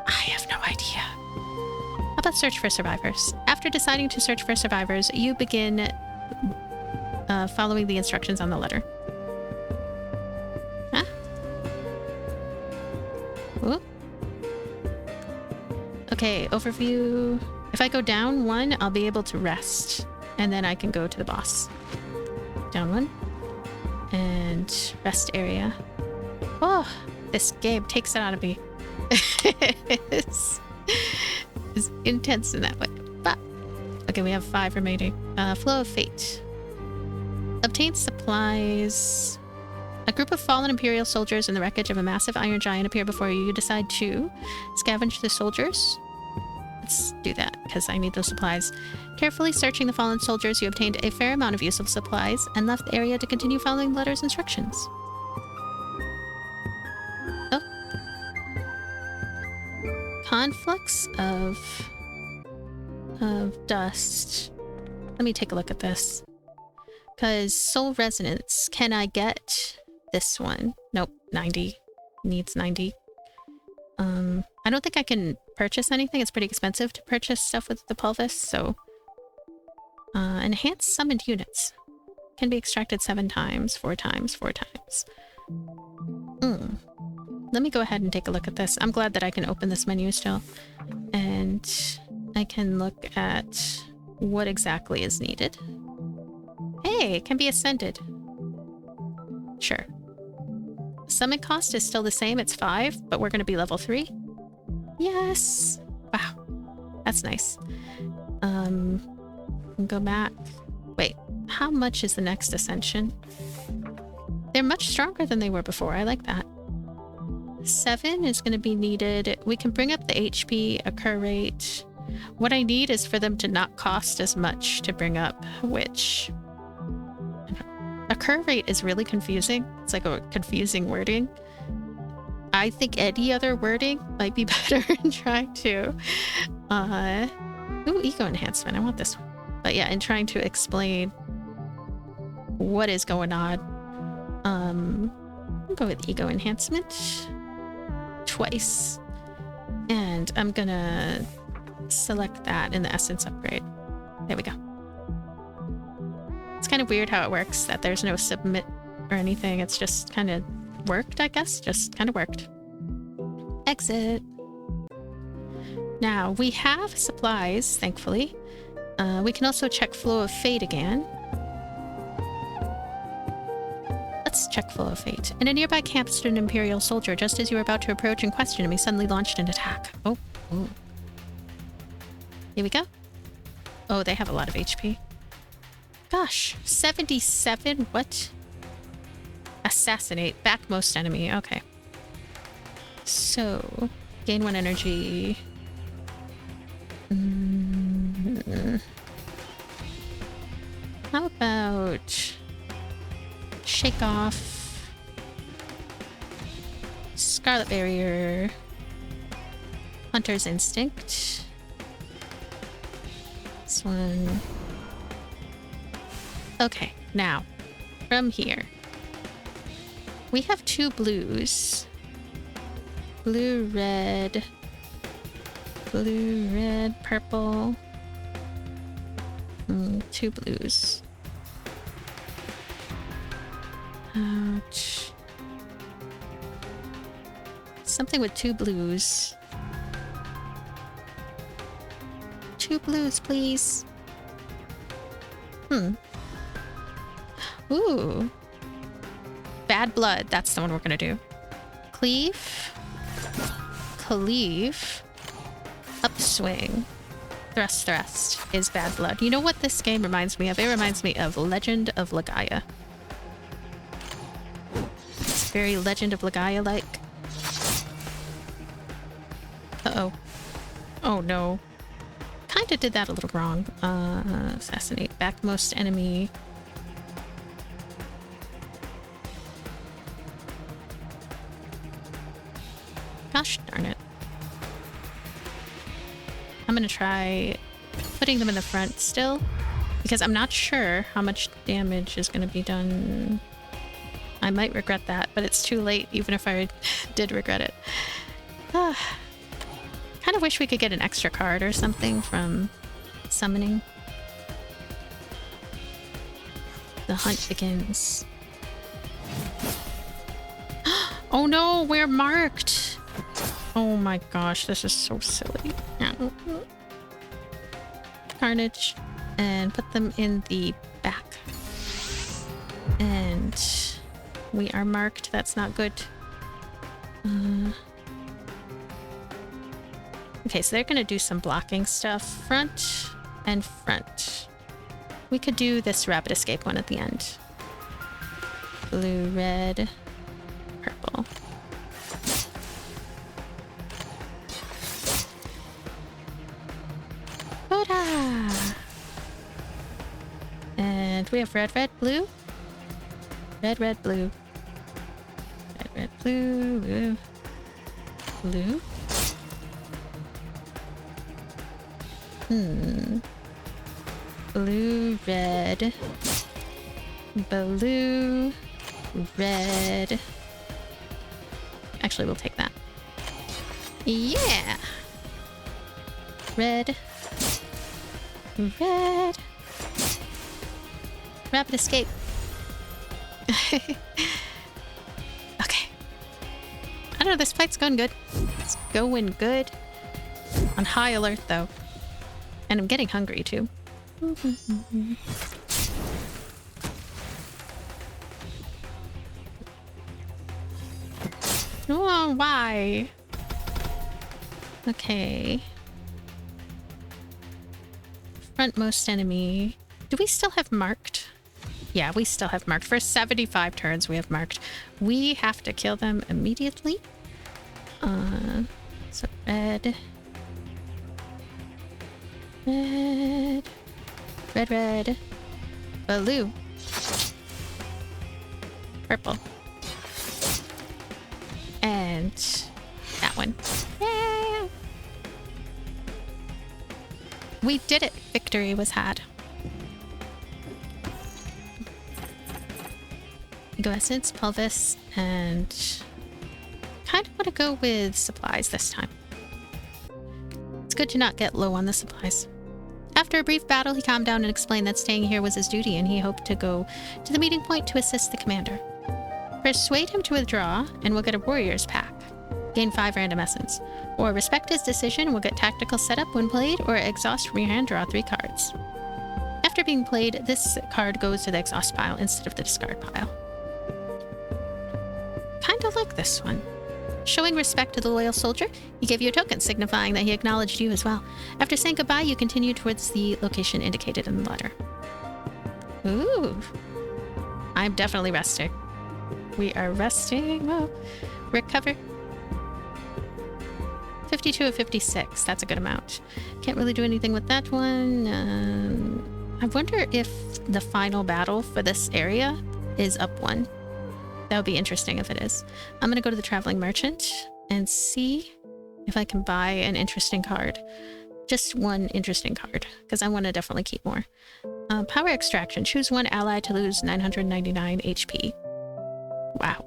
I have no idea. How about search for survivors? After deciding to search for survivors, you begin following the instructions on the letter. Huh? Ooh. Okay, overview. If I go down one, I'll be able to rest, and then I can go to the boss. Down one. And rest area. Oh, this game takes it out of me. It's intense in that way. But, okay, we have 5 remaining. Flow of Fate. Obtain supplies. A group of fallen Imperial soldiers in the wreckage of a massive Iron Giant appear before you. You decide to scavenge the soldiers. Let's do that, because I need those supplies. Carefully searching the fallen soldiers, you obtained a fair amount of useful supplies and left the area to continue following the letter's instructions. Oh. Conflux of dust. Let me take a look at this. Because Soul Resonance, can I get this one? Nope, 90. Needs 90. I don't think I can purchase anything. It's pretty expensive to purchase stuff with the Pulvis, so... enhanced summoned units. Can be extracted 7 times, 4 times, 4 times. Let me go ahead and take a look at this. I'm glad that I can open this menu still. And I can look at what exactly is needed. Hey, it can be ascended. Sure. Summon cost is still the same, it's 5, but we're going to be level 3. Yes! Wow. That's nice. Go back. Wait, how much is the next ascension? They're much stronger than they were before, I like that. 7 is going to be needed. We can bring up the HP, occur rate. What I need is for them to not cost as much to bring up, which... Occur rate is really confusing. It's like a confusing wording. I think any other wording might be better in trying to... Ooh, ego enhancement. I want this one. But yeah, in trying to explain what is going on. I'll go with ego enhancement. Twice. And I'm gonna select that in the essence upgrade. There we go. It's kind of weird how it works, that there's no submit or anything. It's just kind of worked, I guess. Just kind of worked. Exit. Now, we have supplies, thankfully. We can also check Flow of Fate again. Let's check Flow of Fate. In a nearby camp stood an Imperial soldier. Just as you were about to approach and question him, he suddenly launched an attack. Oh. Ooh. Here we go. Oh, they have a lot of HP. Gosh, 77? What? Assassinate. Backmost enemy. Okay. So, gain 1 energy. Pick off. Scarlet Barrier. Hunter's Instinct. This one. Okay, now, from here. We have 2 blues. Blue, red, purple. 2 blues. Ouch. Something with 2 blues. 2 blues, please. Ooh. Bad blood. That's the one we're gonna do. Cleave. Cleave. Upswing. Thrust is bad blood. You know what this game reminds me of? It reminds me of Legend of Legaia. It's very Legend of Legaia-like. Uh-oh. Oh no. Kinda did that a little wrong. Assassinate. Backmost enemy. Gosh darn it. I'm gonna try putting them in the front still, because I'm not sure how much damage is gonna be done. I might regret that, but it's too late, even if I did regret it. Kind of wish we could get an extra card or something from summoning. The hunt begins. Oh no, we're marked! Oh my gosh, this is so silly. Carnage. And put them in the back. And we are marked. That's not good. Okay, so they're gonna do some blocking stuff. Front and front. We could do this rapid escape one at the end. Blue, red, purple. Hoda! And we have red, red, blue. Red, red, blue. Red, red, blue, blue. Blue. Blue, red. Blue, red. Actually, we'll take that. Yeah! Red. Red. Rapid escape. Okay. I don't know, this fight's going good. It's going good. On high alert, though. And I'm getting hungry, too. Oh, why? Okay. Frontmost enemy. Do we still have marked? Yeah, we still have marked. For 75 turns, we have marked. We have to kill them immediately. So red. Red. Red, red. Blue. Purple. And that one. Yeah. We did it. Victory was had. Ego Essence, Pelvis, and kind of want to go with supplies this time. It's good to not get low on the supplies. After a brief battle, he calmed down and explained that staying here was his duty, and he hoped to go to the meeting point to assist the commander. Persuade him to withdraw, and we'll get a warrior's pack. Gain 5 random essence. Or respect his decision, we'll get tactical setup when played, or exhaust from your hand, draw 3 cards. After being played, this card goes to the exhaust pile instead of the discard pile. Kinda like this one. Showing respect to the loyal soldier, he gave you a token signifying that he acknowledged you as well. After saying goodbye, you continue towards the location indicated in the letter. Ooh. I'm definitely resting. We are resting. Oh. Recover. 52 of 56. That's a good amount. Can't really do anything with that one. I wonder if the final battle for this area is up 1. That would be interesting if it is. I'm gonna go to the Traveling Merchant and see if I can buy an interesting card. Just one interesting card, because I want to definitely keep more. Power Extraction. Choose one ally to lose 999 HP. Wow.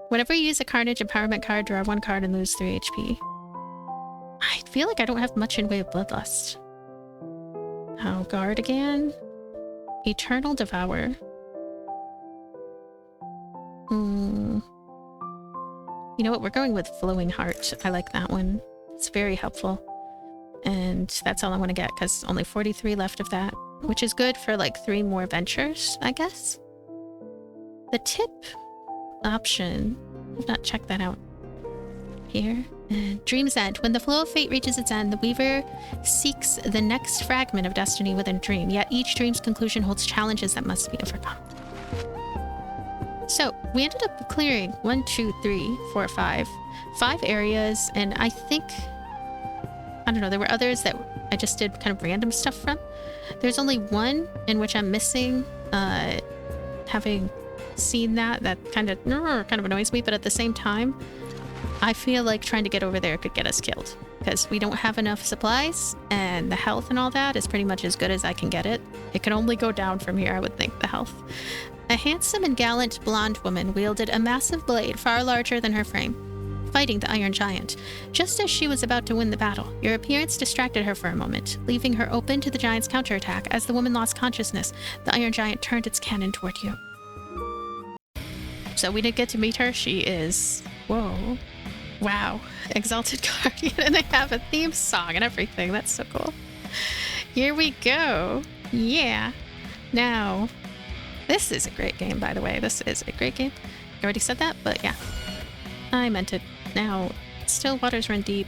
Whenever you use a Carnage Empowerment card, draw one card and lose 3 HP. I feel like I don't have much in way of Bloodlust. Oh, Guard again. Eternal Devour. You know what? We're going with Flowing Heart. I like that one. It's very helpful. And that's all I want to get, because only 43 left of that, which is good for like 3 more ventures, I guess. The tip option, I've not checked that out. Here. And Dream's End. When the flow of fate reaches its end, the Weaver seeks the next fragment of destiny within a dream, yet each dream's conclusion holds challenges that must be overcome. So, we ended up clearing 1, 2, 3, 4, 5 areas, and I think, I don't know, there were others that I just did kind of random stuff from. There's only one in which I'm missing, having seen that kind of annoys me, but at the same time, I feel like trying to get over there could get us killed, because we don't have enough supplies, and the health and all that is pretty much as good as I can get it. It can only go down from here, I would think, the health. A handsome and gallant blonde woman wielded a massive blade far larger than her frame, fighting the Iron Giant. Just as she was about to win the battle, your appearance distracted her for a moment, leaving her open to the giant's counterattack. As the woman lost consciousness, the Iron Giant turned its cannon toward you. So we didn't get to meet her. She is... Whoa. Wow. Exalted Guardian, and they have a theme song and everything. That's so cool. Here we go. Yeah. Now... This is a great game, by the way. This is a great game. I already said that, but yeah. I meant it. Now, Still Waters Run Deep.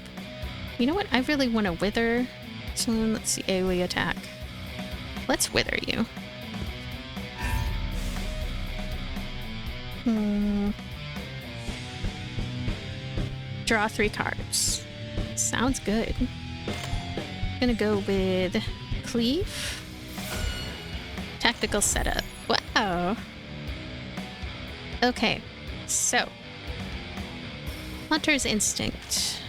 You know what? I really want to wither someone. Let's see. AoE attack. Let's wither you. Draw 3 cards. Sounds good. Gonna go with Cleave. Tactical setup. Wow. Okay, so Hunter's Instinct.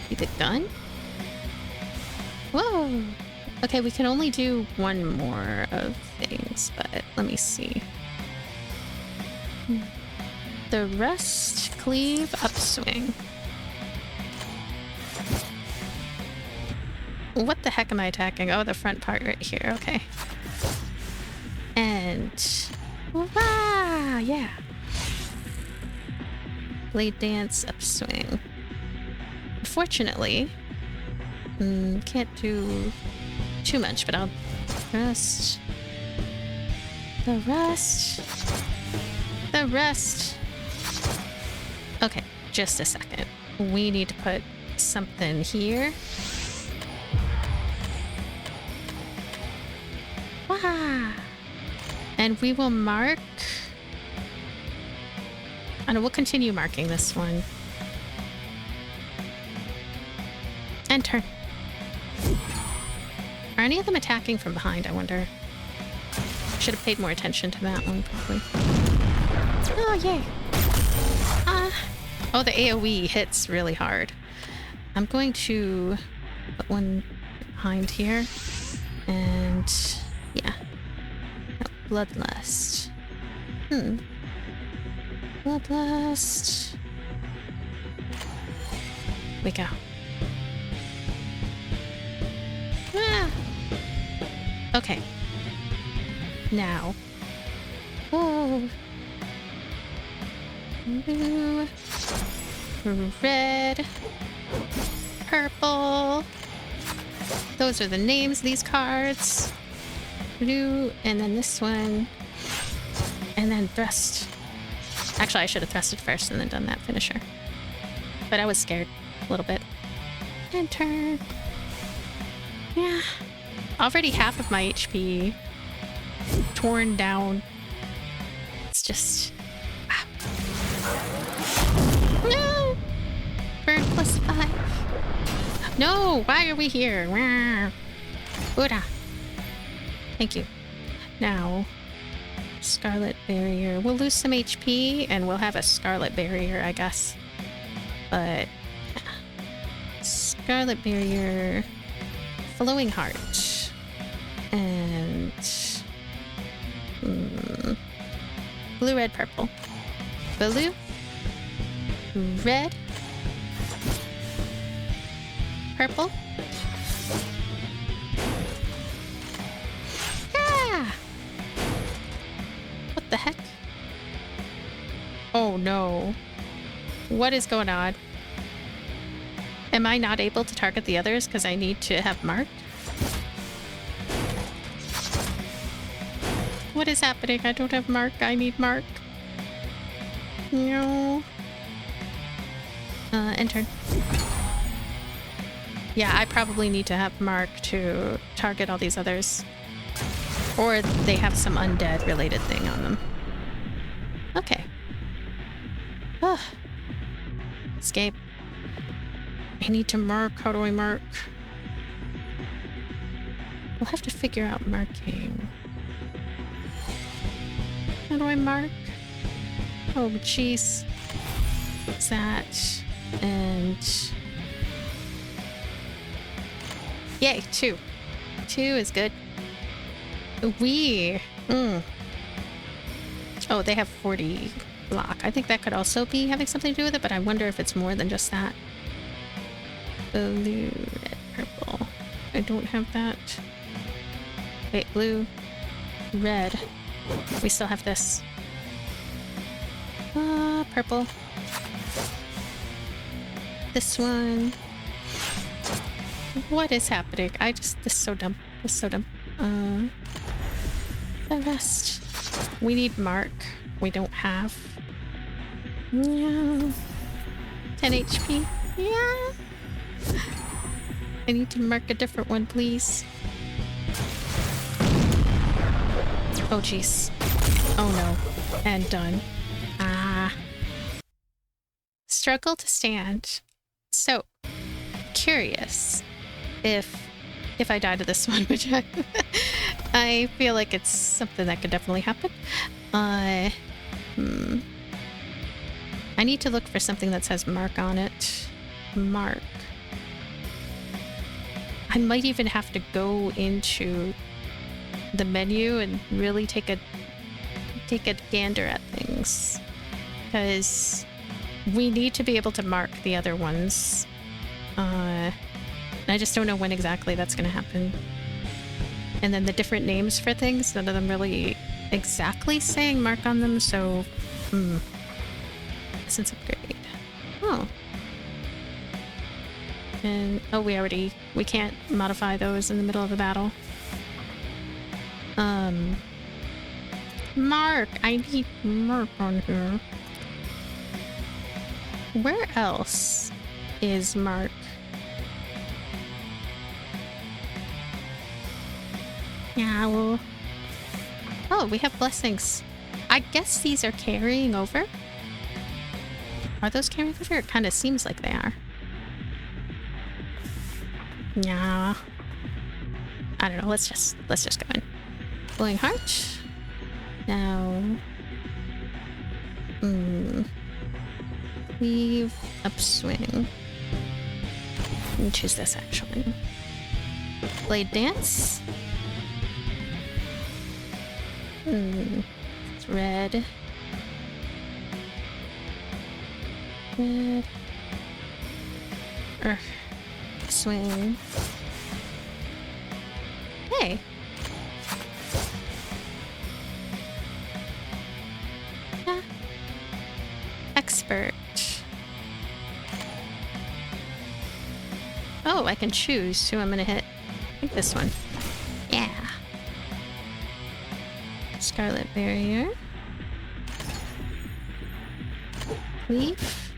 Be the gun? Whoa. Okay, we can only do one more of things, but let me see. The rest, Cleave, Upswing. What the heck am I attacking? Oh, the front part right here. Okay. And... Wah! Yeah. Blade Dance, Upswing. Unfortunately, can't do too much, but I'll rest. The rest. The rest. Okay, just a second. We need to put something here. Wow. And we will mark... I know, we'll continue marking this one. And turn. Are any of them attacking from behind, I wonder? Should have paid more attention to that one, probably. Oh, yay. Oh, the AoE hits really hard. I'm going to put one behind here. And... yeah. No, Bloodlust. Bloodlust. We go. Ah. Okay. Now. Whoa. Blue. Red. Purple. Those are the names of these cards. Blue, and then this one. And then thrust. Actually, I should have thrusted first and then done that finisher. But I was scared a little bit. And turn. Yeah. Already half of my HP torn down. It's just... wow. No! Burn +5. No! Why are we here? Buddha. Thank you. Now, Scarlet Barrier. We'll lose some HP and we'll have a Scarlet Barrier, I guess. But Scarlet Barrier, Flowing Heart, and blue, red, purple. Blue, red, purple. Ah! What the heck? Oh no. What is going on? Am I not able to target the others because I need to have marked? What is happening? I don't have mark. I need mark. No. Enter. Yeah, I probably need to have mark to target all these others. Or they have some undead related thing on them. Okay. Ugh. Escape. I need to mark. How do I mark? We'll have to figure out marking. How do I mark? Oh, jeez. What's that? And... yay, 2. 2 is good. Oh, they have 40 block. I think that could also be having something to do with it, but I wonder if it's more than just that. Blue, red, purple. I don't have that. Wait, blue, red. We still have this. Purple. This one. What is happening? This is so dumb. This is so dumb. The rest. We need mark. We don't have. Yeah. 10 HP. Yeah. I need to mark a different one, please. Oh, jeez. Oh, no. And done. Ah. Struggle to stand. So, curious if I die to this one, which I feel like it's something that could definitely happen. I need to look for something that says mark on it. Mark. I might even have to go into the menu and really take a gander at things, because we need to be able to mark the other ones. I just don't know when exactly that's going to happen. And then the different names for things, none of them really exactly saying mark on them, so essence upgrade. Oh. And oh, we can't modify those in the middle of the battle. Mark! I need mark on here. Where else is mark? Yeah, well... oh, we have blessings. I guess these are carrying over? Are those carrying over? It kind of seems like they are. Yeah. I don't know, let's just go in. Glowing heart. Now... Leave upswing. And choose this, actually. Blade dance. It's red. Red. Swing. Hey. Yeah. Expert. Oh, I can choose who I'm gonna hit. I think this one. Yeah. Scarlet Barrier. Cleave.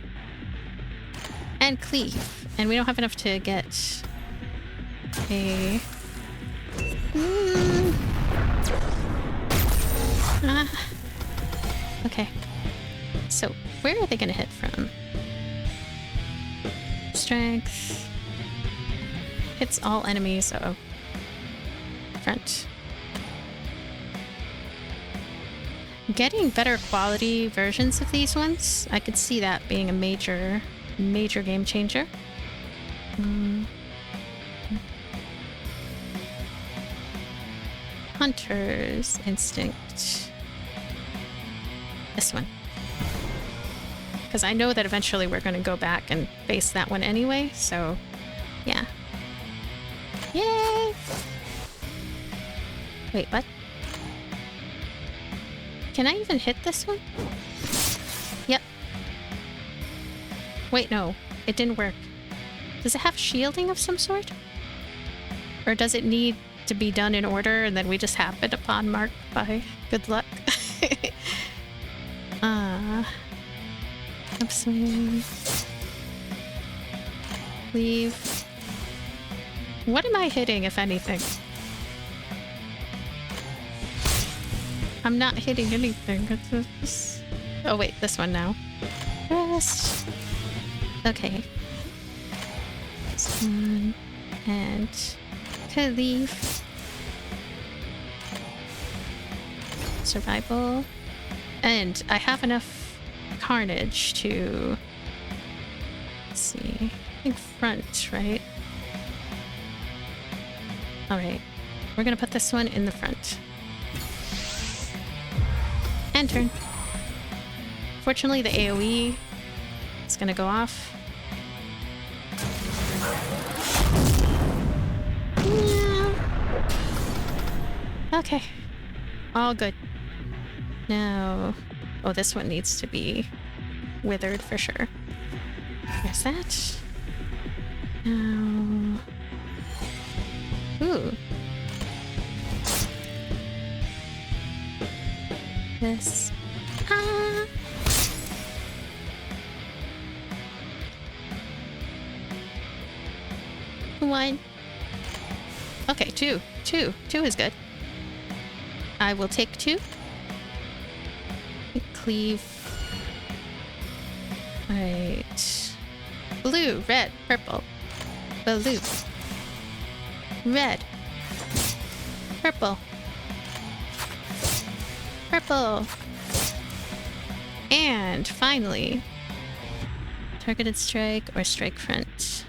And cleave. And we don't have enough to get a... Okay. So, where are they gonna hit from? Strength. Hits all enemies. Uh-oh. Front. Getting better quality versions of these ones, I could see that being a major game changer. Hunter's Instinct. This one. Because I know that eventually we're going to go back and face that one anyway, so yeah. Yay! Wait, what? Can I even hit this one? Yep. Wait, no. It didn't work. Does it have shielding of some sort? Or does it need to be done in order and then we just happen upon mark by good luck? Upswing. Leave. What am I hitting, if anything? I'm not hitting anything. Oh wait, this one now. Rest. Okay. This one. And to leave. Survival. And I have enough carnage to... Let's see. I think front, right? Alright. We're gonna put this one in the front. And turn. Fortunately, the AoE is gonna go off. Yeah. Okay. All good. Now... Oh, this one needs to be withered for sure. There's that. Now... Ooh. This. Ah. One. Okay, two. Two is good. I will take 2. Cleave. Right. Blue, red, purple. Blue. Red. Purple. Purple. And finally, targeted strike or strike front.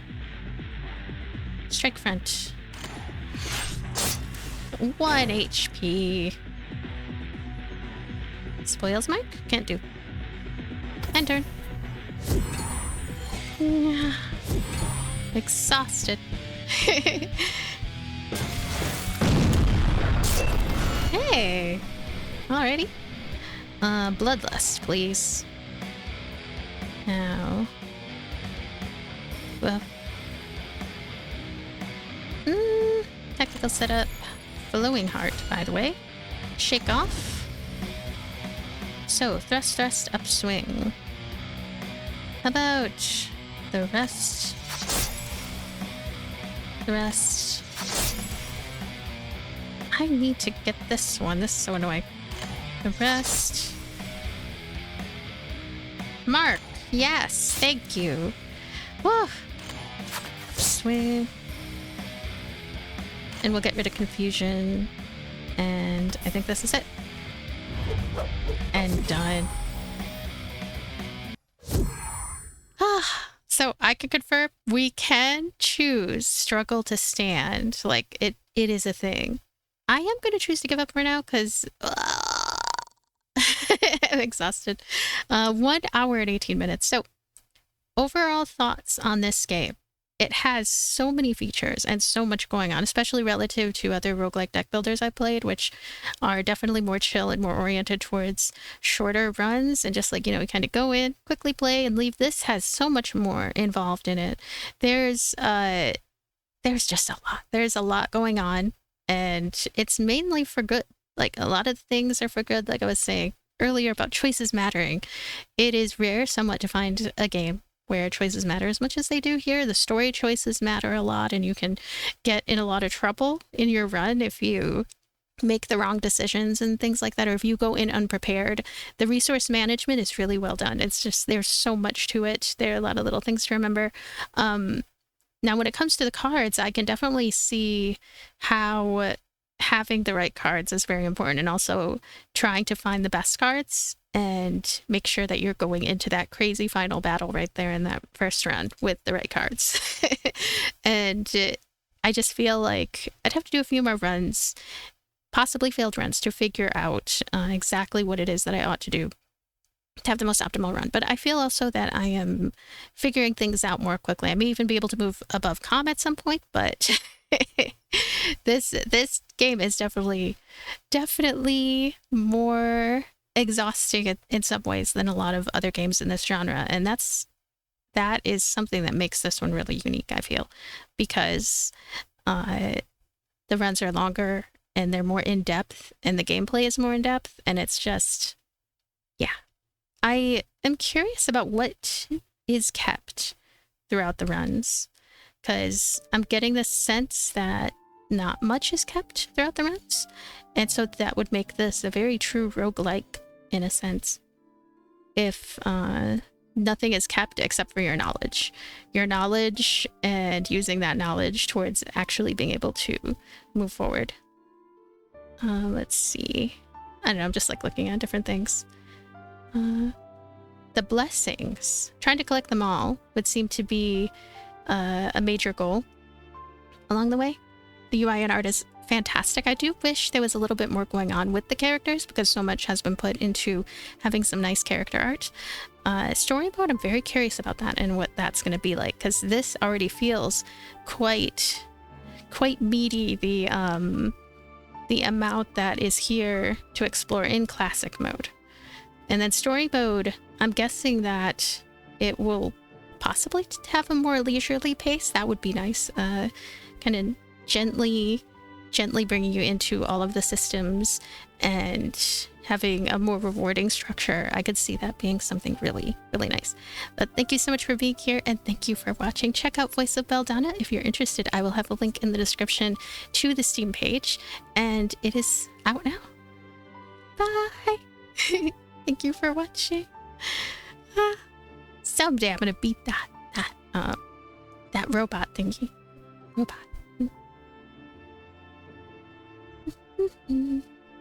Strike front. 1 HP. Spoils mark? Can't do. End turn. Exhausted. Hey! Alrighty. Bloodlust, please. Now. Well. Tactical setup. Flowing Heart, by the way. Shake off. So, thrust, upswing. How about the rest? The rest. I need to get this one. This is so annoying. The rest. Mark. Yes. Thank you. Woo. Swing. And we'll get rid of confusion. And I think this is it. And done. So I can confirm we can choose struggle to stand. Like it is a thing. I am going to choose to give up for now because I'm exhausted. 1 hour and 18 minutes. So overall thoughts on this game. It has so many features and so much going on, especially relative to other roguelike deck builders I played, which are definitely more chill and more oriented towards shorter runs and just like, you know, kind of go in, quickly play and leave. This has so much more involved in it. There's just a lot. There's a lot going on and it's mainly for good. Like a lot of things are for good. Like I was saying earlier about choices mattering. It is rare somewhat to find a game where choices matter as much as they do here. The story choices matter a lot, and you can get in a lot of trouble in your run if you make the wrong decisions and things like that, or if you go in unprepared. The resource management is really well done. It's just, there's so much to it. There are a lot of little things to remember. Now, when it comes to the cards, I can definitely see how having the right cards is very important, and also trying to find the best cards and make sure that you're going into that crazy final battle right there in that first round with the right cards. And I just feel like I'd have to do a few more runs, possibly failed runs, to figure out exactly what it is that I ought to do to have the most optimal run. But I feel also that I am figuring things out more quickly. I may even be able to move above calm at some point, but this game is definitely more exhausting in some ways than a lot of other games in this genre, and that is something that makes this one really unique, I feel, because the runs are longer and they're more in depth, and the gameplay is more in depth, and it's just, yeah. I am curious about what is kept throughout the runs, because I'm getting the sense that not much is kept throughout the runs, and so that would make this a very true roguelike in a sense, if nothing is kept except for your knowledge and using that knowledge towards actually being able to move forward. Let's see. I don't know, I'm just like looking at different things. The blessings, trying to collect them all would seem to be a major goal along the way. The UI and art is fantastic. I do wish there was a little bit more going on with the characters, because so much has been put into having some nice character art. Story mode, I'm very curious about that and what that's going to be like, because this already feels quite meaty, the amount that is here to explore in classic mode. And then story mode, I'm guessing that it will possibly have a more leisurely pace. That would be nice. Kind of gently bringing you into all of the systems and having a more rewarding structure. I could see that being something really, really nice. But thank you so much for being here, and thank you for watching. Check out Voice of Belldona if you're interested. I will have a link in the description to the Steam page, and it is out now. Bye! Thank you for watching. Someday I'm gonna beat that robot thingy. Robot.